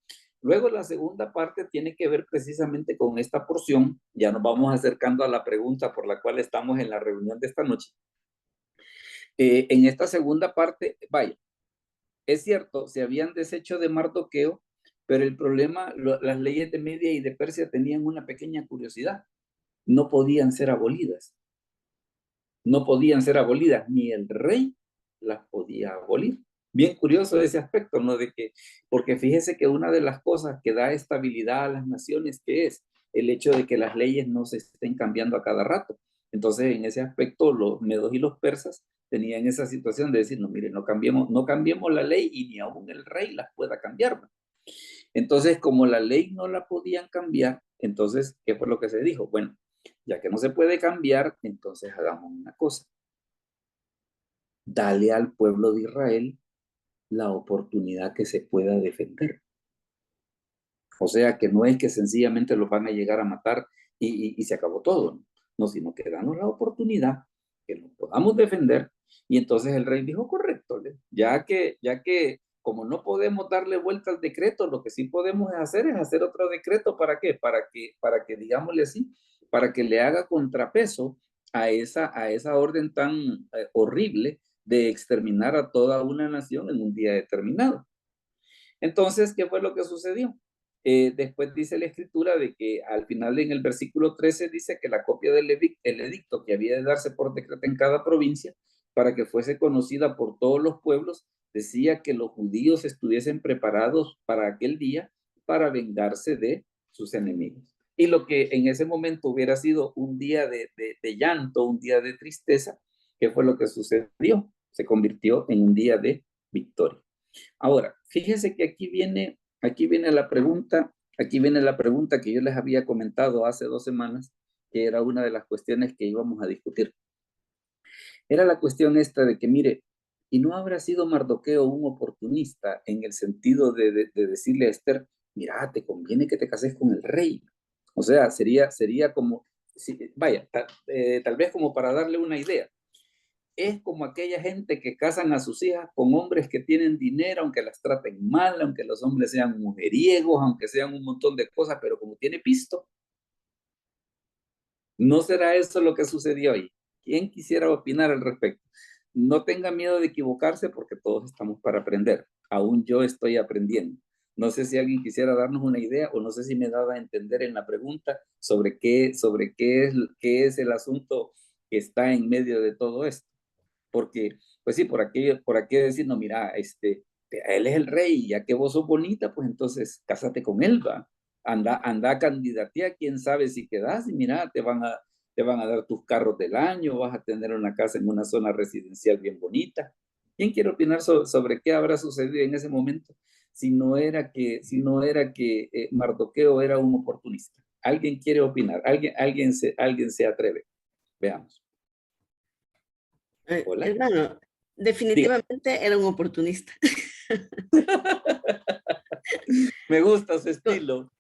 Luego la segunda parte tiene que ver precisamente con esta porción. Ya nos vamos acercando a la pregunta por la cual estamos en la reunión de esta noche. En esta segunda parte, vaya, es cierto, se habían deshecho de Mardoqueo, pero el problema, las leyes de Media y de Persia tenían una pequeña curiosidad. No podían ser abolidas. No podían ser abolidas, ni el rey las podía abolir. Bien curioso ese aspecto, ¿no? Porque fíjese que una de las cosas que da estabilidad a las naciones, que es el hecho de que las leyes no se estén cambiando a cada rato. Entonces, en ese aspecto, los medos y los persas tenían esa situación de decir, no, mire, no cambiemos la ley y ni aún el rey las pueda cambiar. Entonces, como la ley no la podían cambiar, entonces, ¿qué fue lo que se dijo? Bueno, ya que no se puede cambiar, entonces hagamos una cosa. Dale al pueblo de Israel la oportunidad que se pueda defender. O sea, que no es que sencillamente los van a llegar a matar y se acabó todo, no, sino que danos la oportunidad que nos podamos defender. Y entonces el rey dijo, correcto, ya que como no podemos darle vuelta al decreto, lo que sí podemos hacer es hacer otro decreto. ¿Para qué? Para que digámosle así, para que le haga contrapeso a esa orden tan horrible de exterminar a toda una nación en un día determinado. Entonces, ¿qué fue lo que sucedió? Después dice la escritura de que al final en el versículo 13 dice que la copia del edicto que había de darse por decreto en cada provincia para que fuese conocida por todos los pueblos, decía que los judíos estuviesen preparados para aquel día para vengarse de sus enemigos. Y lo que en ese momento hubiera sido un día de llanto, un día de tristeza, ¿qué fue lo que sucedió? se convirtió en un día de victoria. Ahora, fíjese que aquí viene la pregunta que yo les había comentado hace 2 semanas, que era una de las cuestiones que íbamos a discutir. Era la cuestión esta de que, mire, ¿y no habrá sido Mardoqueo un oportunista en el sentido de decirle a Esther, mira, te conviene que te cases con el rey? O sea, sería como, vaya, tal vez como para darle una idea. Es como aquella gente que casan a sus hijas con hombres que tienen dinero, aunque las traten mal, aunque los hombres sean mujeriegos, aunque sean un montón de cosas, pero como tiene pisto. ¿No será eso lo que sucedió ahí? ¿Quién quisiera opinar al respecto? No tenga miedo de equivocarse porque todos estamos para aprender. Aún yo estoy aprendiendo. No sé si alguien quisiera darnos una idea o no sé si me daba a entender en la pregunta sobre qué es el asunto que está en medio de todo esto. Porque, pues sí, por aquí decir, no, mira, él es el rey, ya que vos sos bonita, pues entonces cásate con él, va. Anda, candidatea, quién sabe si quedas, y mira, te van a dar tus carros del año, vas a tener una casa en una zona residencial bien bonita. ¿Quién quiere opinar sobre qué habrá sucedido en ese momento? Si no era que Mardoqueo era un oportunista. ¿Alguien quiere opinar? ¿Alguien se atreve? Veamos. Hola. Hermano, definitivamente era un oportunista. Me gusta su estilo.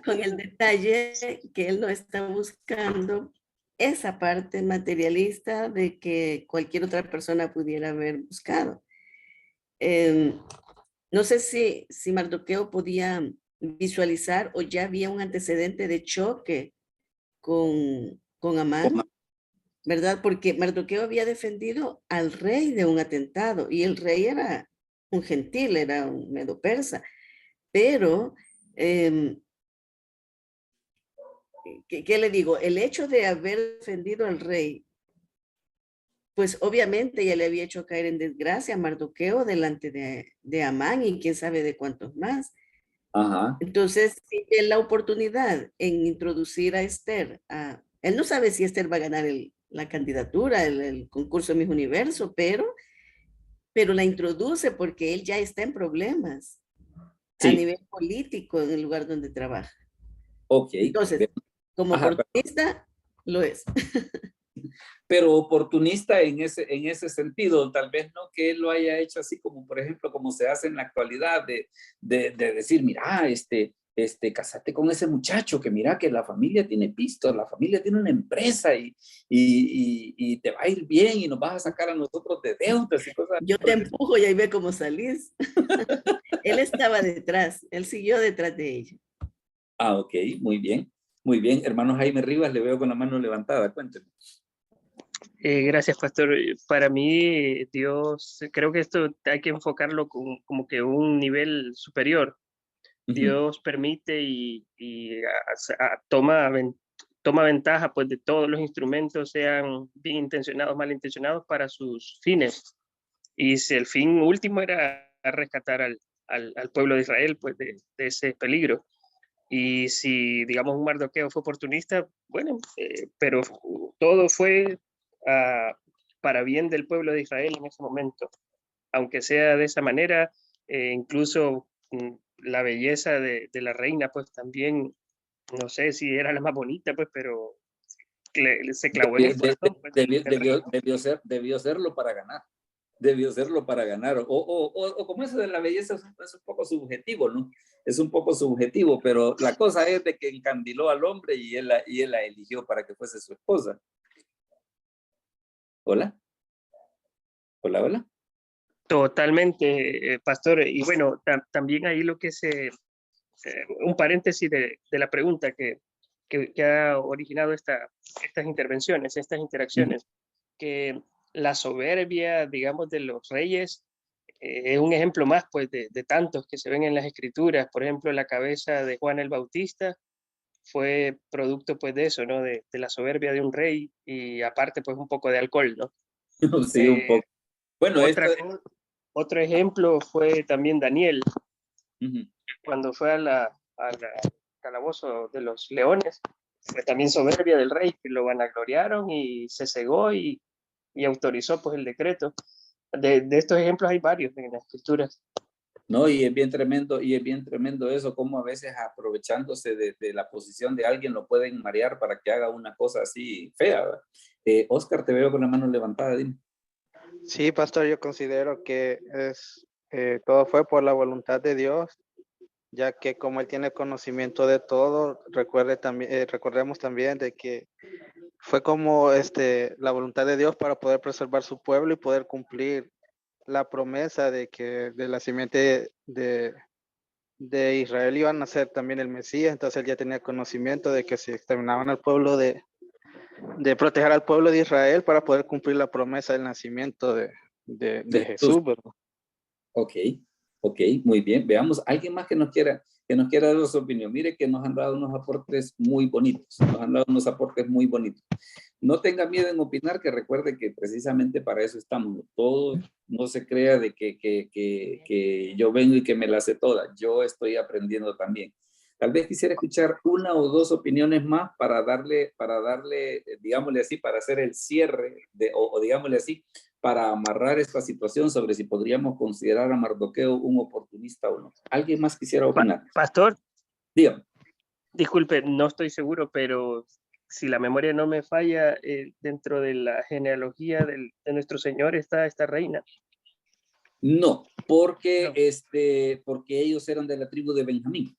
Con el detalle que él no está buscando esa parte materialista de que cualquier otra persona pudiera haber buscado. No sé si Mardoqueo podía visualizar o ya había un antecedente de choque con Amán, ¿verdad? Porque Mardoqueo había defendido al rey de un atentado y el rey era un gentil, era un medo persa, pero ¿qué le digo? El hecho de haber defendido al rey, pues obviamente ya le había hecho caer en desgracia a Mardoqueo delante de Amán y quién sabe de cuántos más. Ajá. Entonces, si ve la oportunidad en introducir a Esther, él no sabe si Esther va a ganar la candidatura, el concurso Miss Universo, pero la introduce porque él ya está en problemas a nivel político en el lugar donde trabaja. Ok. Entonces, como oportunista, lo es. Pero oportunista en ese sentido, tal vez no que él lo haya hecho así como, por ejemplo, como se hace en la actualidad, de decir, mira, casate con ese muchacho, que mira que la familia tiene pisto, la familia tiene una empresa y te va a ir bien y nos vas a sacar a nosotros de deudas y cosas. Yo te empujo y ahí ve cómo salís. Él estaba detrás, él siguió detrás de ella. Ok, muy bien. Muy bien, hermano Jaime Rivas, le veo con la mano levantada, cuénteme. Gracias, pastor. Para mí, Dios, creo que esto hay que enfocarlo como que un nivel superior. Dios permite y toma ventaja pues, de todos los instrumentos, sean bien intencionados, mal intencionados, para sus fines. Y si el fin último era rescatar al pueblo de Israel pues, de ese peligro. Y si, digamos, un Mardoqueo fue oportunista, bueno, pero todo fue para bien del pueblo de Israel en ese momento. Aunque sea de esa manera, incluso la belleza de la reina, pues también, no sé si era la más bonita, pues, pero se clavó en el corazón. Pues, debió serlo para ganar. Debió serlo para ganar. O como eso de la belleza es un poco subjetivo, ¿no? Es un poco subjetivo, pero la cosa es de que encandiló al hombre y él la eligió para que fuese su esposa. ¿Hola? ¿Hola, hola? Totalmente, pastor. Y bueno, también ahí lo que un paréntesis de la pregunta que ha originado estas intervenciones, estas interacciones, que la soberbia, digamos, de los reyes es un ejemplo más, pues, de tantos que se ven en las escrituras. Por ejemplo, la cabeza de Juan el Bautista fue producto, pues, de eso, ¿no? De la soberbia de un rey y aparte, pues, un poco de alcohol, ¿no? Sí, un poco. Bueno, otro ejemplo fue también Daniel, cuando fue al calabozo de los leones, fue también soberbia del rey, que lo vanagloriaron y se cegó y y autorizó pues el decreto. De estos ejemplos hay varios en las escrituras. No, y es bien tremendo eso, como a veces aprovechándose de la posición de alguien lo pueden marear para que haga una cosa así fea, ¿verdad? Oscar, te veo con la mano levantada, dime. Sí, pastor, yo considero que todo fue por la voluntad de Dios, ya que como Él tiene conocimiento de todo, recordemos también de que fue como la voluntad de Dios para poder preservar su pueblo y poder cumplir la promesa de que de la simiente de Israel iban a nacer también el Mesías. Entonces Él ya tenía conocimiento de que si exterminaban al pueblo de proteger al pueblo de Israel para poder cumplir la promesa del nacimiento de Jesús, ¿verdad? Ok, muy bien. Veamos, alguien más que nos quiera dar su opinión. Mire que nos han dado unos aportes muy bonitos. No tenga miedo en opinar, que recuerde que precisamente para eso estamos. Todo no se crea de que yo vengo y que me la sé toda. Yo estoy aprendiendo también. Tal vez quisiera escuchar una o dos opiniones más para darle, digámosle así, para hacer el cierre, o digámosle así, para amarrar esta situación sobre si podríamos considerar a Mardoqueo un oportunista o no. ¿Alguien más quisiera opinar? Pastor, Dígame. disculpe, no estoy seguro, pero si la memoria no me falla, dentro de la genealogía de nuestro Señor está esta reina. No, porque, No. porque ellos eran de la tribu de Benjamín.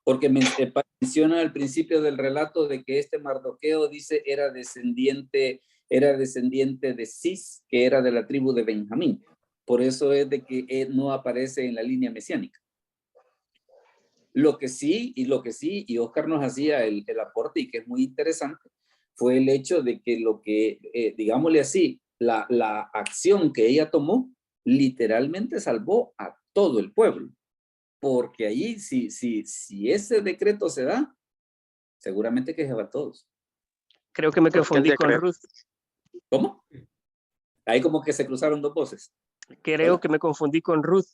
Porque menciona al principio del relato de que este Mardoqueo, dice, era descendiente de Cis, que era de la tribu de Benjamín. Por eso es de que él no aparece en la línea mesiánica. Lo que sí, y Oscar nos hacía el aporte, y que es muy interesante, fue el hecho de que digámosle así, la acción que ella tomó, literalmente salvó a todo el pueblo. Porque ahí, si ese decreto se da, seguramente que se va a todos. Creo que me confundí con Ruth. ¿Cómo? Ahí como que se cruzaron dos voces. Creo que me confundí con Ruth.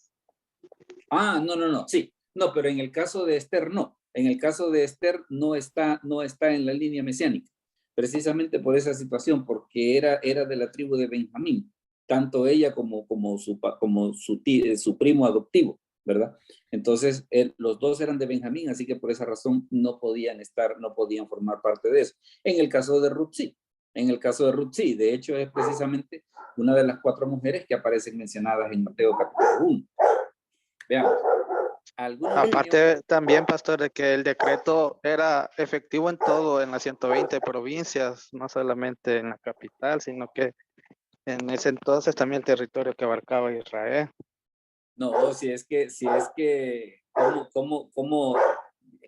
Ah, no, sí. No, pero en el caso de Esther no. En el caso de Esther no está en la línea mesiánica. Precisamente por esa situación, porque era de la tribu de Benjamín. Tanto ella como su primo adoptivo, ¿verdad? Entonces, los dos eran de Benjamín, así que por esa razón no podían formar parte de eso. En el caso de Ruth, sí. De hecho, es precisamente una de las 4 mujeres que aparecen mencionadas en Mateo capítulo 1. Veamos. Aparte también, pastor, de que el decreto era efectivo en todo, en las 120 provincias, no solamente en la capital, sino que en ese entonces también el territorio que abarcaba Israel. No, si es que, ¿cómo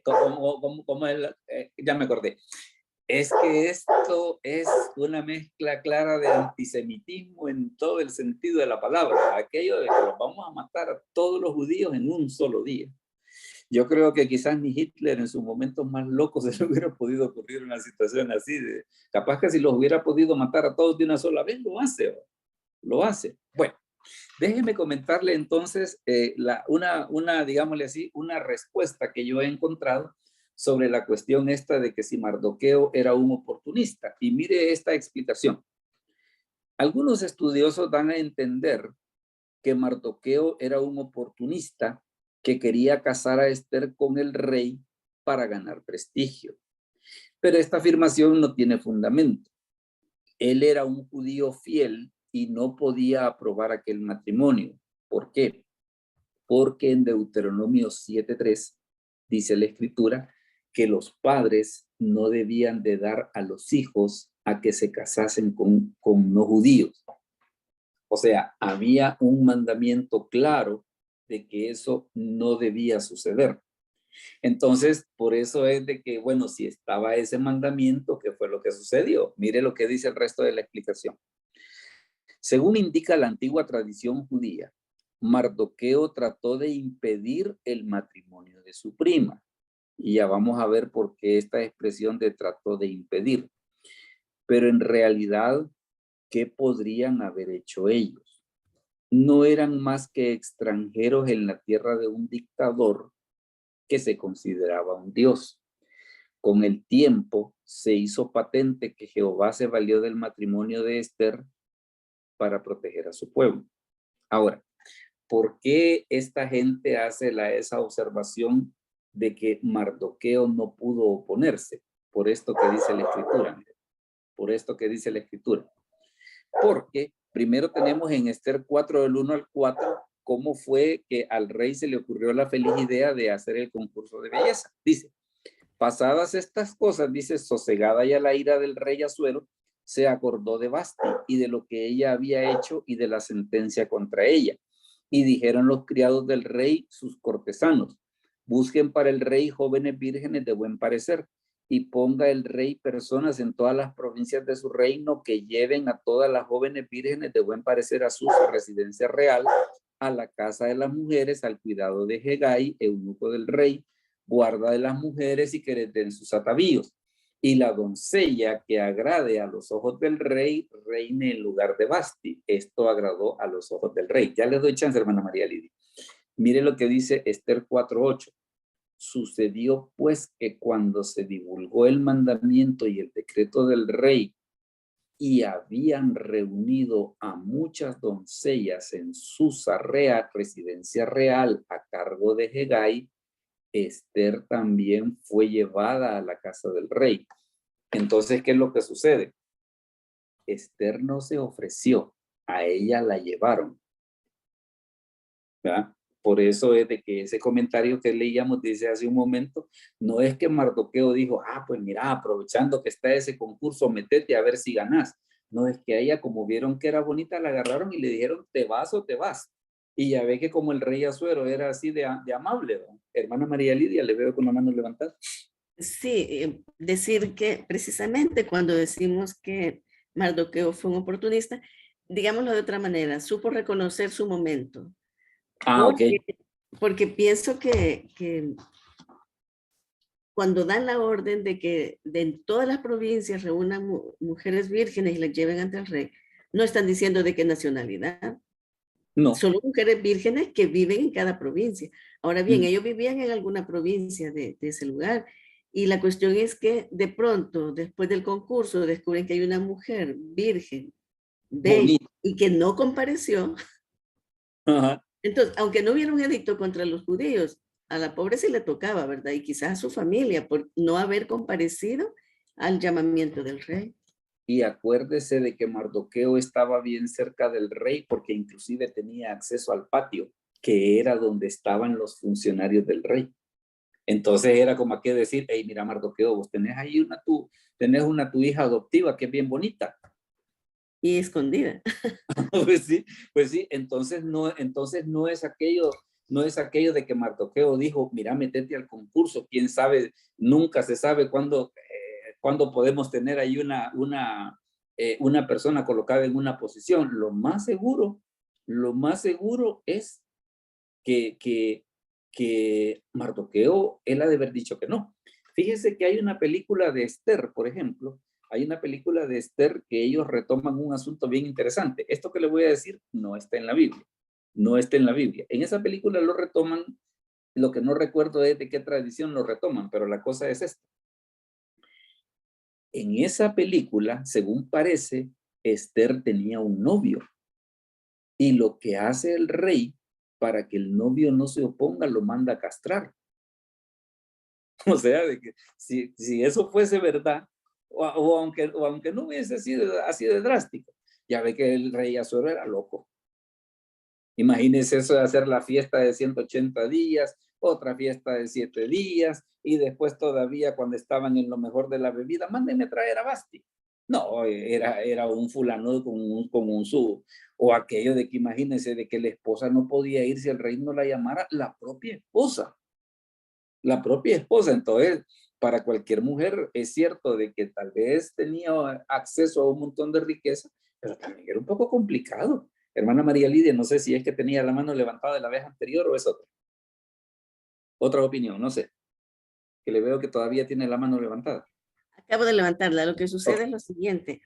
es? Ya me acordé. Es que esto es una mezcla clara de antisemitismo en todo el sentido de la palabra. Aquello de que los vamos a matar a todos los judíos en un solo día. Yo creo que quizás ni Hitler en sus momentos más locos se le hubiera podido ocurrir una situación así. Capaz que si los hubiera podido matar a todos de una sola vez, lo hace. Bueno. Déjeme comentarle entonces digámosle así, una respuesta que yo he encontrado sobre la cuestión esta de que si Mardoqueo era un oportunista. Y mire esta explicación. Algunos estudiosos dan a entender que Mardoqueo era un oportunista que quería casar a Esther con el rey para ganar prestigio. Pero esta afirmación no tiene fundamento. Él era un judío fiel y no podía aprobar aquel matrimonio. ¿Por qué? Porque en Deuteronomio 7:3 dice la escritura que los padres no debían de dar a los hijos a que se casasen con no judíos. O sea, había un mandamiento claro de que eso no debía suceder. Entonces, por eso es de que, bueno, si estaba ese mandamiento, ¿qué fue lo que sucedió? Mire lo que dice el resto de la explicación. Según indica la antigua tradición judía, Mardoqueo trató de impedir el matrimonio de su prima. Y ya vamos a ver por qué esta expresión de trató de impedir. Pero en realidad, ¿qué podrían haber hecho ellos? No eran más que extranjeros en la tierra de un dictador que se consideraba un dios. Con el tiempo, se hizo patente que Jehová se valió del matrimonio de Esther para proteger a su pueblo. Ahora, ¿por qué esta gente hace esa observación de que Mardoqueo no pudo oponerse? Por esto que dice la Escritura. Por esto que dice la Escritura. Porque primero tenemos en Esther 4, del 1 al 4, cómo fue que al rey se le ocurrió la feliz idea de hacer el concurso de belleza. Dice, pasadas estas cosas, dice, sosegada ya la ira del rey Asuero, se acordó de Vasti y de lo que ella había hecho y de la sentencia contra ella. Y dijeron los criados del rey, sus cortesanos, busquen para el rey jóvenes vírgenes de buen parecer, y ponga el rey personas en todas las provincias de su reino que lleven a todas las jóvenes vírgenes de buen parecer a su residencia real, a la casa de las mujeres, al cuidado de Hegai, eunuco del rey, guarda de las mujeres, y que les den sus atavíos. Y la doncella que agrade a los ojos del rey, reine en lugar de Vasti. Esto agradó a los ojos del rey. Ya les doy chance, hermana María Lidia. Mire lo que dice Esther 4:8. Sucedió pues que cuando se divulgó el mandamiento y el decreto del rey, y habían reunido a muchas doncellas en Susa real, residencia real, a cargo de Hegai, Esther también fue llevada a la casa del rey. Entonces, ¿qué es lo que sucede? Esther no se ofreció, a ella la llevaron. ¿Verdad? Por eso es de que ese comentario que leíamos dice hace un momento, no es que Mardoqueo dijo, pues mira, aprovechando que está ese concurso, metete a ver si ganás. No, es que a ella, como vieron que era bonita, la agarraron y le dijeron, ¿te vas o te vas? Y ya ve que como el rey Asuero era así de amable, ¿no? Hermana María Lidia, le veo con la mano levantada. Sí, decir que precisamente cuando decimos que Mardoqueo fue un oportunista, digámoslo de otra manera, supo reconocer su momento. Porque pienso que cuando dan la orden de que en todas las provincias reúnan mujeres vírgenes y las lleven ante el rey, no están diciendo de qué nacionalidad. No. Solo mujeres vírgenes que viven en cada provincia. Ahora bien, ellos vivían en alguna provincia de ese lugar. Y la cuestión es que de pronto, después del concurso, descubren que hay una mujer virgen, bella, y que no compareció. Ajá. Entonces, aunque no hubiera un edicto contra los judíos, a la pobre sí le tocaba, ¿verdad? Y quizás a su familia por no haber comparecido al llamamiento del rey. Y acuérdese de que Mardoqueo estaba bien cerca del rey porque inclusive tenía acceso al patio, que era donde estaban los funcionarios del rey. Entonces era como que decir, hey, mira Mardoqueo, vos tenés ahí una tu hija adoptiva que es bien bonita. Y escondida. pues sí, entonces no es aquello de que Mardoqueo dijo, mira, metete al concurso, quién sabe, nunca se sabe cuándo podemos tener ahí una persona colocada en una posición. Lo más seguro es que Mardoqueo, él ha de haber dicho que no. Fíjese que hay una película de Esther, por ejemplo, que ellos retoman un asunto bien interesante. Esto que le voy a decir no está en la Biblia. En esa película lo retoman, lo que no recuerdo es de qué tradición lo retoman, pero la cosa es esta. En esa película, según parece, Esther tenía un novio. Y lo que hace el rey para que el novio no se oponga, lo manda a castrar. O sea, de que si eso fuese verdad, o aunque no hubiese sido así de drástico, ya ve que el rey Asuero era loco. Imagínense eso de hacer la fiesta de 180 días, otra fiesta de 7 días, y después todavía cuando estaban en lo mejor de la bebida, mándenme traer a Vasti. No, era un fulano con un su, o aquello de que imagínense de que la esposa no podía ir si el rey no la llamara, la propia esposa. Entonces, para cualquier mujer es cierto de que tal vez tenía acceso a un montón de riqueza, pero también era un poco complicado. Hermana María Lidia, no sé si es que tenía la mano levantada de la vez anterior o es otra opinión, no sé. Que le veo que todavía tiene la mano levantada. Acabo de levantarla. Lo que sucede es lo siguiente.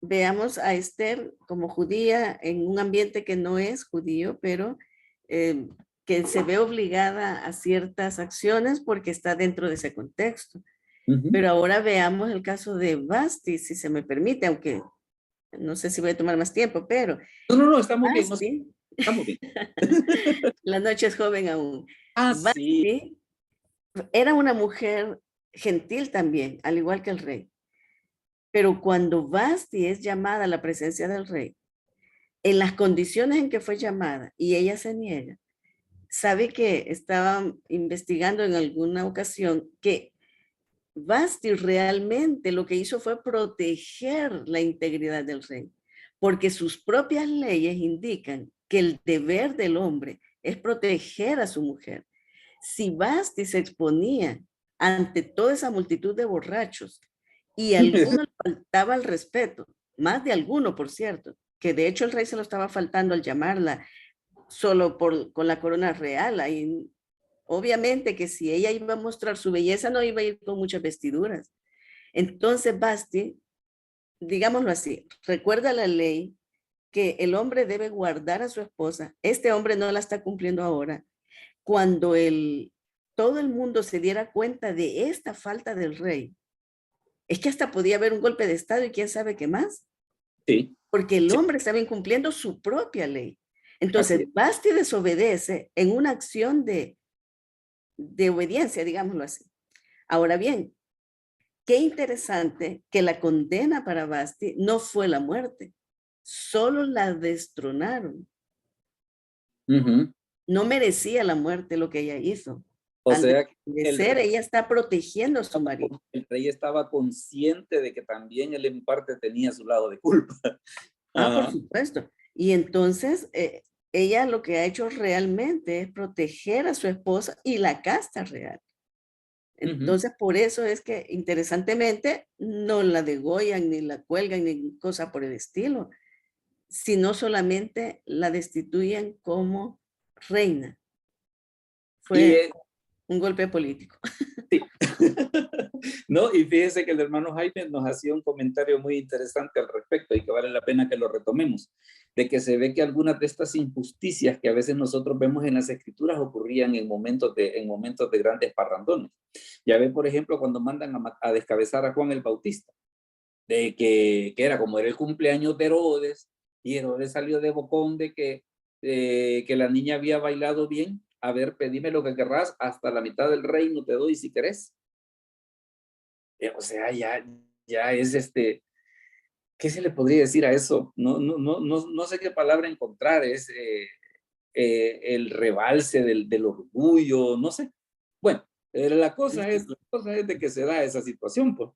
Veamos a Esther como judía en un ambiente que no es judío, pero que se ve obligada a ciertas acciones porque está dentro de ese contexto. Pero ahora veamos el caso de Vasti, si se me permite, aunque no sé si voy a tomar más tiempo, pero No, estamos bien, Vasti, estamos bien. la noche es joven aún. Ah, sí. Vasti era una mujer gentil también, al igual que el rey. Pero cuando Vasti es llamada a la presencia del rey, en las condiciones en que fue llamada y ella se niega, sabe que estaba investigando en alguna ocasión que Vasti realmente lo que hizo fue proteger la integridad del rey, porque sus propias leyes indican que el deber del hombre es proteger a su mujer. Si Vasti se exponía ante toda esa multitud de borrachos y a alguno le faltaba el respeto, más de alguno, por cierto, que de hecho el rey se lo estaba faltando al llamarla solo con la corona real. Ahí, obviamente que si ella iba a mostrar su belleza, no iba a ir con muchas vestiduras. Entonces, Basti, digámoslo así, recuerda la ley que el hombre debe guardar a su esposa. Este hombre no la está cumpliendo ahora. Cuando todo el mundo se diera cuenta de esta falta del rey, es que hasta podía haber un golpe de estado y quién sabe qué más. Sí. Porque el Sí. hombre estaba incumpliendo su propia ley. Entonces, Basti desobedece en una acción de obediencia, digámoslo así. Ahora bien, qué interesante que la condena para Basti no fue la muerte, solo la destronaron. No merecía la muerte lo que ella hizo. O Al sea, parecer, ella está protegiendo a su marido. El rey estaba consciente de que también él en parte tenía su lado de culpa. Por supuesto. Y entonces, ella lo que ha hecho realmente es proteger a su esposa y la casta real. Entonces, por eso es que, interesantemente, no la degollan, ni la cuelgan, ni cosa por el estilo, sino solamente la destituyen como reina. Fue un golpe político. Sí. No, y fíjese que el hermano Jaime nos hacía un comentario muy interesante al respecto y que vale la pena que lo retomemos, de que se ve que algunas de estas injusticias que a veces nosotros vemos en las escrituras ocurrían en momentos de grandes parrandones. Ya ve, por ejemplo, cuando mandan a descabezar a Juan el Bautista, de que era como era el cumpleaños de Herodes, y Herodes salió de bocón de que la niña había bailado bien. A ver, pedime lo que querrás, hasta la mitad del reino te doy si querés. O sea, ya es ¿qué se le podría decir a eso? No sé qué palabra encontrar, es el rebalse del orgullo, no sé. Bueno, la cosa es de que se da esa situación, pues.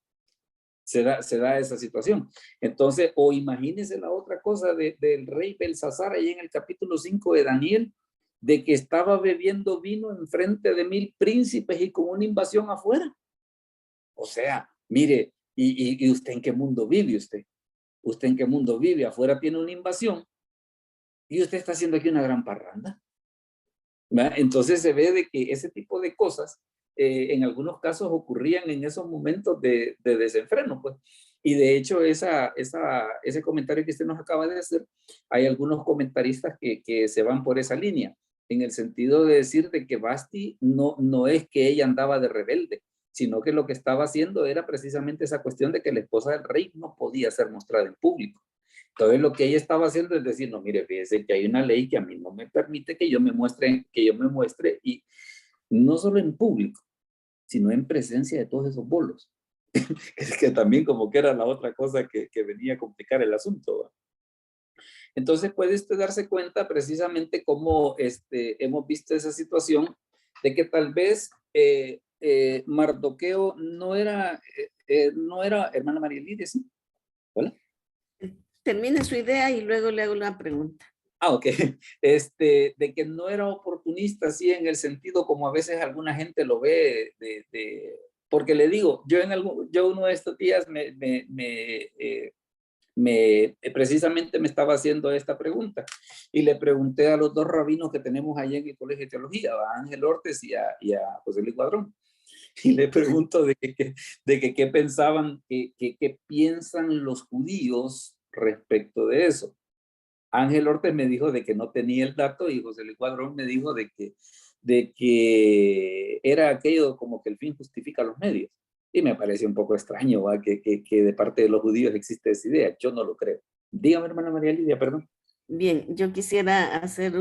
Se da esa situación. Entonces, o imagínense la otra cosa del rey Belsasar ahí en el capítulo 5 de Daniel, de que estaba bebiendo vino en frente de 1000 príncipes y con una invasión afuera. O sea, mire, ¿y usted en qué mundo vive usted? ¿Usted en qué mundo vive? Afuera tiene una invasión y usted está haciendo aquí una gran parranda. ¿Verdad? Entonces se ve de que ese tipo de cosas en algunos casos ocurrían en esos momentos de desenfreno, pues. Y de hecho ese comentario que usted nos acaba de hacer, hay algunos comentaristas que se van por esa línea, en el sentido de decir de que Basti no es que ella andaba de rebelde, sino que lo que estaba haciendo era precisamente esa cuestión de que la esposa del rey no podía ser mostrada en público. Entonces lo que ella estaba haciendo es decir, no, mire, fíjese que hay una ley que a mí no me permite que yo me muestre y no solo en público, sino en presencia de todos esos bolos. que también como que era la otra cosa que venía a complicar el asunto, ¿va? Entonces puede usted darse cuenta precisamente cómo hemos visto esa situación de que tal vez Mardoqueo no era, hermana María Lidia, ¿sí? ¿Hola? Termine su idea y luego le hago una pregunta. Ok. De que no era oportunista, sí, en el sentido como a veces alguna gente lo ve, porque le digo, yo uno de estos días precisamente me estaba haciendo esta pregunta y le pregunté a los dos rabinos que tenemos allá en el Colegio de Teología, a Ángel Ortes y a José Luis Cuadrón, y le pregunto de que qué pensaban, qué piensan los judíos respecto de eso. Ángel Ortes me dijo de que no tenía el dato y José Luis Cuadrón me dijo de que era aquello como que el fin justifica los medios. Y me parece un poco extraño, ¿va? Que de parte de los judíos existe esa idea. Yo no lo creo. Dígame, hermana María Lidia, perdón. Bien, yo quisiera hacer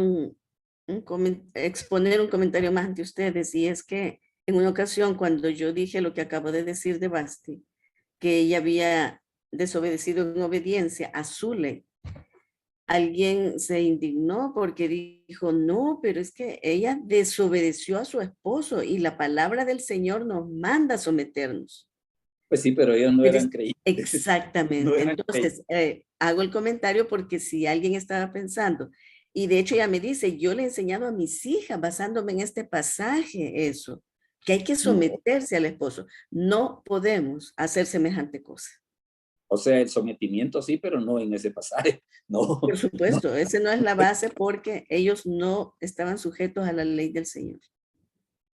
exponer un comentario más ante ustedes, y es que en una ocasión cuando yo dije lo que acabo de decir de Basti, que ella había desobedecido en obediencia a su ley, alguien se indignó porque dijo, no, pero es que ella desobedeció a su esposo y la palabra del Señor nos manda a someternos. Pues sí, pero ellos no eran creyentes. Exactamente. No eran Entonces, hago el comentario porque si alguien estaba pensando, y de hecho ella me dice, yo le he enseñado a mis hijas basándome en este pasaje eso, que hay que someterse al esposo. No podemos hacer semejante cosa. O sea, el sometimiento sí, pero no en ese pasaje. No. Por supuesto, esa no es la base porque ellos no estaban sujetos a la ley del Señor.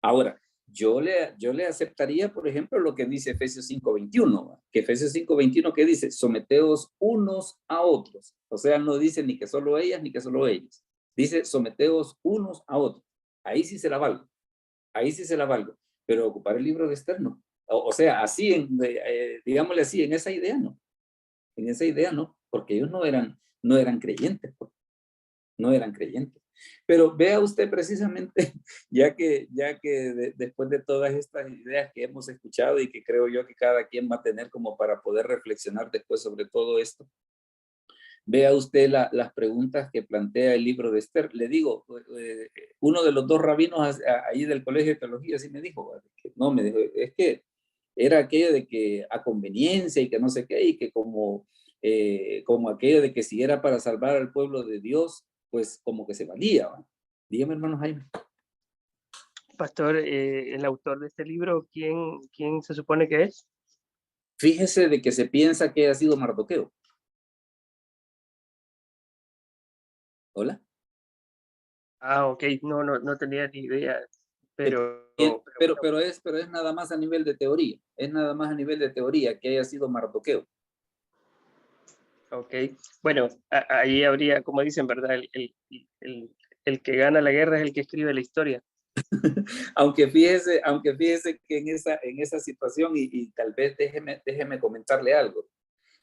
Ahora, yo le aceptaría, por ejemplo, lo que dice Efesios 5:21, que Efesios 5:21 que dice, someteos unos a otros. O sea, no dice ni que solo ellas ni que solo ellos. Dice, someteos unos a otros. Ahí sí se la valgo. Ahí sí se la valgo. Pero ocupar el libro de Esther no. O sea, así, digámosle así, en esa idea no. En esa idea no, porque ellos no eran creyentes, pues. No eran creyentes. Pero vea usted precisamente, ya que después de todas estas ideas que hemos escuchado y que creo yo que cada quien va a tener como para poder reflexionar después sobre todo esto, vea usted las preguntas que plantea el libro de Esther. Le digo, uno de los dos rabinos ahí del Colegio de Teología sí me dijo, no, me dijo, es que era aquello de que a conveniencia y que no sé qué, y que como aquello de que si era para salvar al pueblo de Dios, pues como que se valía, ¿va? Dígame, hermano Jaime. Pastor, el autor de este libro, ¿quién se supone que es? Fíjese de que se piensa que ha sido Mardoqueo. ¿Hola? Ah, ok, no tenía ni idea, pero Pero es nada más a nivel de teoría, es nada más a nivel de teoría que haya sido Mardoqueo. ok, bueno, ahí habría, como dicen, ¿verdad? El que gana la guerra es el que escribe la historia. aunque fíjese que en esa situación, y tal vez déjeme comentarle algo.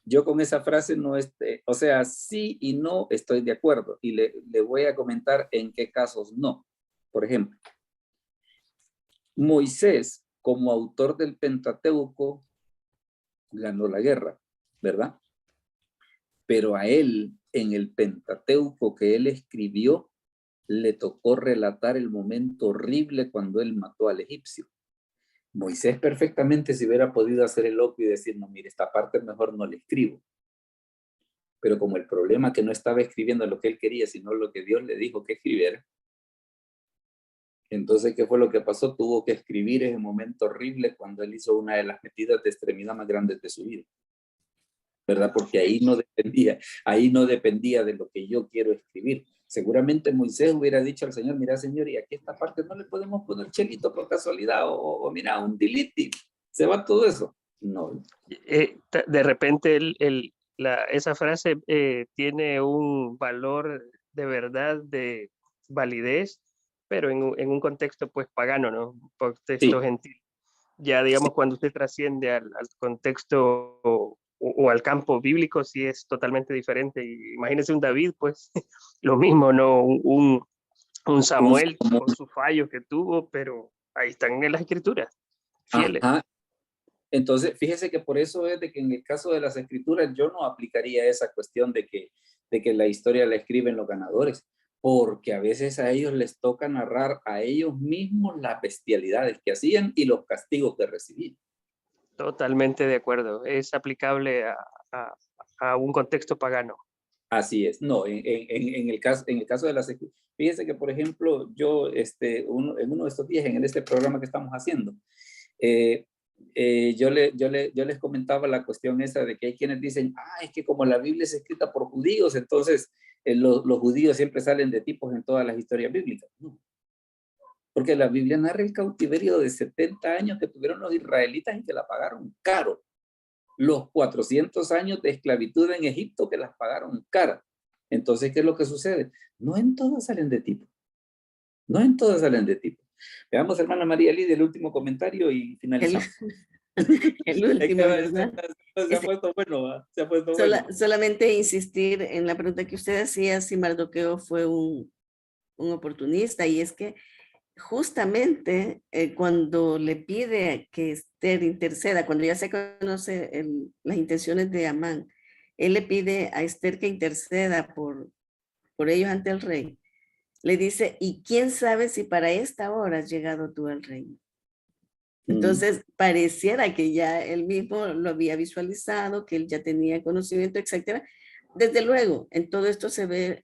Yo con esa frase no o sea, sí y no estoy de acuerdo, y le voy a comentar en qué casos no. Por ejemplo, Moisés, como autor del Pentateuco, ganó la guerra, ¿verdad? Pero a él, en el Pentateuco que él escribió, le tocó relatar el momento horrible cuando él mató al egipcio. Moisés perfectamente se hubiera podido hacer el loco y decir, no, mire, esta parte mejor no le escribo. Pero como el problema que no estaba escribiendo lo que él quería, sino lo que Dios le dijo que escribiera, entonces, ¿qué fue lo que pasó? Tuvo que escribir ese momento horrible cuando él hizo una de las metidas de extremidad más grandes de su vida, ¿verdad? Porque ahí no dependía de lo que yo quiero escribir. Seguramente Moisés hubiera dicho al Señor, mira, Señor, y aquí esta parte no le podemos poner chelito por casualidad, o mira, un delete, se va todo eso. No. De repente esa frase tiene un valor de verdad, de validez, pero en un contexto pues pagano, ¿no? Un contexto gentil. Ya digamos, cuando usted trasciende al contexto o al campo bíblico, sí es totalmente diferente. Y imagínese un David, pues lo mismo, ¿no? Un Samuel con sus fallos que tuvo, pero ahí están en las escrituras, fieles. Ajá. Entonces, fíjese que por eso es de que en el caso de las escrituras yo no aplicaría esa cuestión de que la historia la escriben los ganadores, porque a veces a ellos les toca narrar a ellos mismos las bestialidades que hacían y los castigos que recibían. Totalmente de acuerdo. Es aplicable a un contexto pagano. Así es. No, en el caso de las escrituras, fíjese que, por ejemplo, yo en uno de estos días, en este programa que estamos haciendo, yo les comentaba la cuestión esa de que hay quienes dicen, es que como la Biblia es escrita por judíos, entonces los judíos siempre salen de tipos en todas las historias bíblicas. No. Porque la Biblia narra el cautiverio de 70 años que tuvieron los israelitas y que la pagaron caro. Los 400 años de esclavitud en Egipto que las pagaron cara. Entonces, ¿qué es lo que sucede? No en todas salen de tipo. No en todas salen de tipo. Veamos, hermana María Lidia, el último comentario y finalizamos. El Es último, que ¿verdad? se ha puesto bueno, ¿va? Se ha puesto bueno. Solamente insistir en la pregunta que usted hacía, si Mardoqueo fue un oportunista, y es que justamente cuando le pide que Esther interceda, cuando ya se conoce las intenciones de Amán, él le pide a Esther que interceda por ellos ante el rey. Le dice, ¿y quién sabe si para esta hora has llegado tú al reino? Entonces, pareciera que ya él mismo lo había visualizado, que él ya tenía conocimiento, etcétera. Desde luego, en todo esto se ve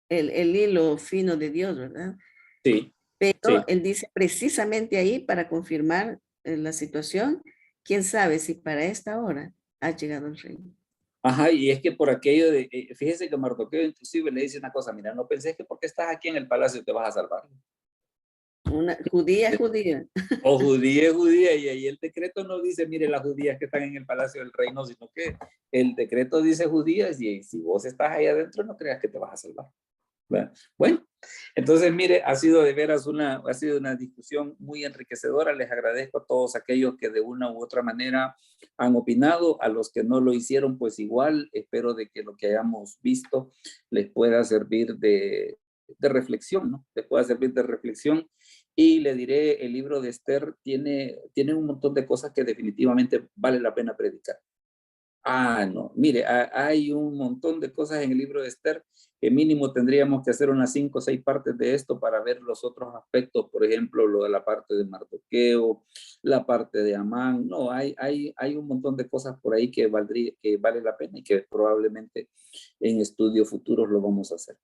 el hilo fino de Dios, ¿verdad? Sí. Pero Sí. él dice precisamente ahí para confirmar la situación, quién sabe si para esta hora ha llegado el reino. Ajá, y es que por aquello de, fíjese que Mardoqueo inclusive le dice una cosa, mira, no pensés que porque estás aquí en el palacio te vas a salvar. Una judía es judía. O judía es judía, y ahí el decreto no dice, mire, las judías que están en el palacio del reino, sino que el decreto dice judías, y si vos estás ahí adentro, no creas que te vas a salvar. Bueno, entonces mire, ha sido de veras ha sido una discusión muy enriquecedora. Les agradezco a todos aquellos que de una u otra manera han opinado. A los que no lo hicieron, pues igual, espero de que lo que hayamos visto les pueda servir de reflexión, ¿no? Les pueda servir de reflexión. Y le diré, el libro de Esther tiene un montón de cosas que definitivamente vale la pena predicar. No, mire, hay un montón de cosas en el libro de Esther que mínimo tendríamos que hacer unas 5 o 6 partes de esto para ver los otros aspectos, por ejemplo, lo de la parte de Mardoqueo, la parte de Amán. No, hay un montón de cosas por ahí que vale la pena y que probablemente en estudios futuros lo vamos a hacer.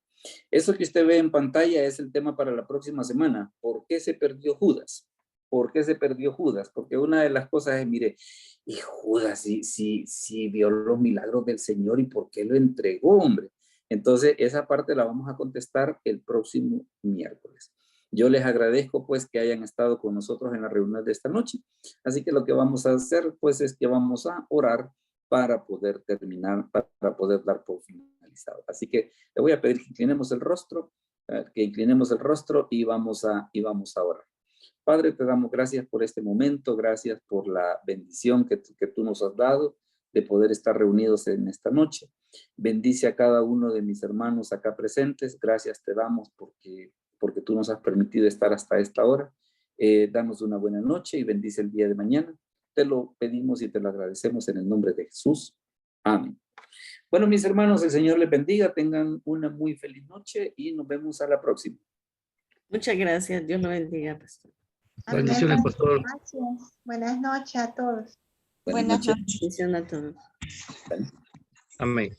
Eso que usted ve en pantalla es el tema para la próxima semana. ¿Por qué se perdió Judas? ¿Por qué se perdió Judas? Porque una de las cosas es, mire, y Judas sí vio los milagros del Señor, ¿y por qué lo entregó, hombre? Entonces, esa parte la vamos a contestar el próximo miércoles. Yo les agradezco, pues, que hayan estado con nosotros en la reunión de esta noche. Así que lo que vamos a hacer, pues, es que vamos a orar para poder terminar, para poder dar por finalizado. Así que le voy a pedir que inclinemos el rostro, y vamos a orar. Padre, te damos gracias por este momento, gracias por la bendición que tú nos has dado de poder estar reunidos en esta noche. Bendice a cada uno de mis hermanos acá presentes. Gracias te damos porque tú nos has permitido estar hasta esta hora. Danos una buena noche y bendice el día de mañana. Te lo pedimos y te lo agradecemos en el nombre de Jesús. Amén. Bueno, mis hermanos, el Señor les bendiga. Tengan una muy feliz noche y nos vemos a la próxima. Muchas gracias. Dios lo bendiga, pastor. Bendiciones, pastor. Gracias. Buenas noches a todos. Buenas noches. Bendición a todos. Amén.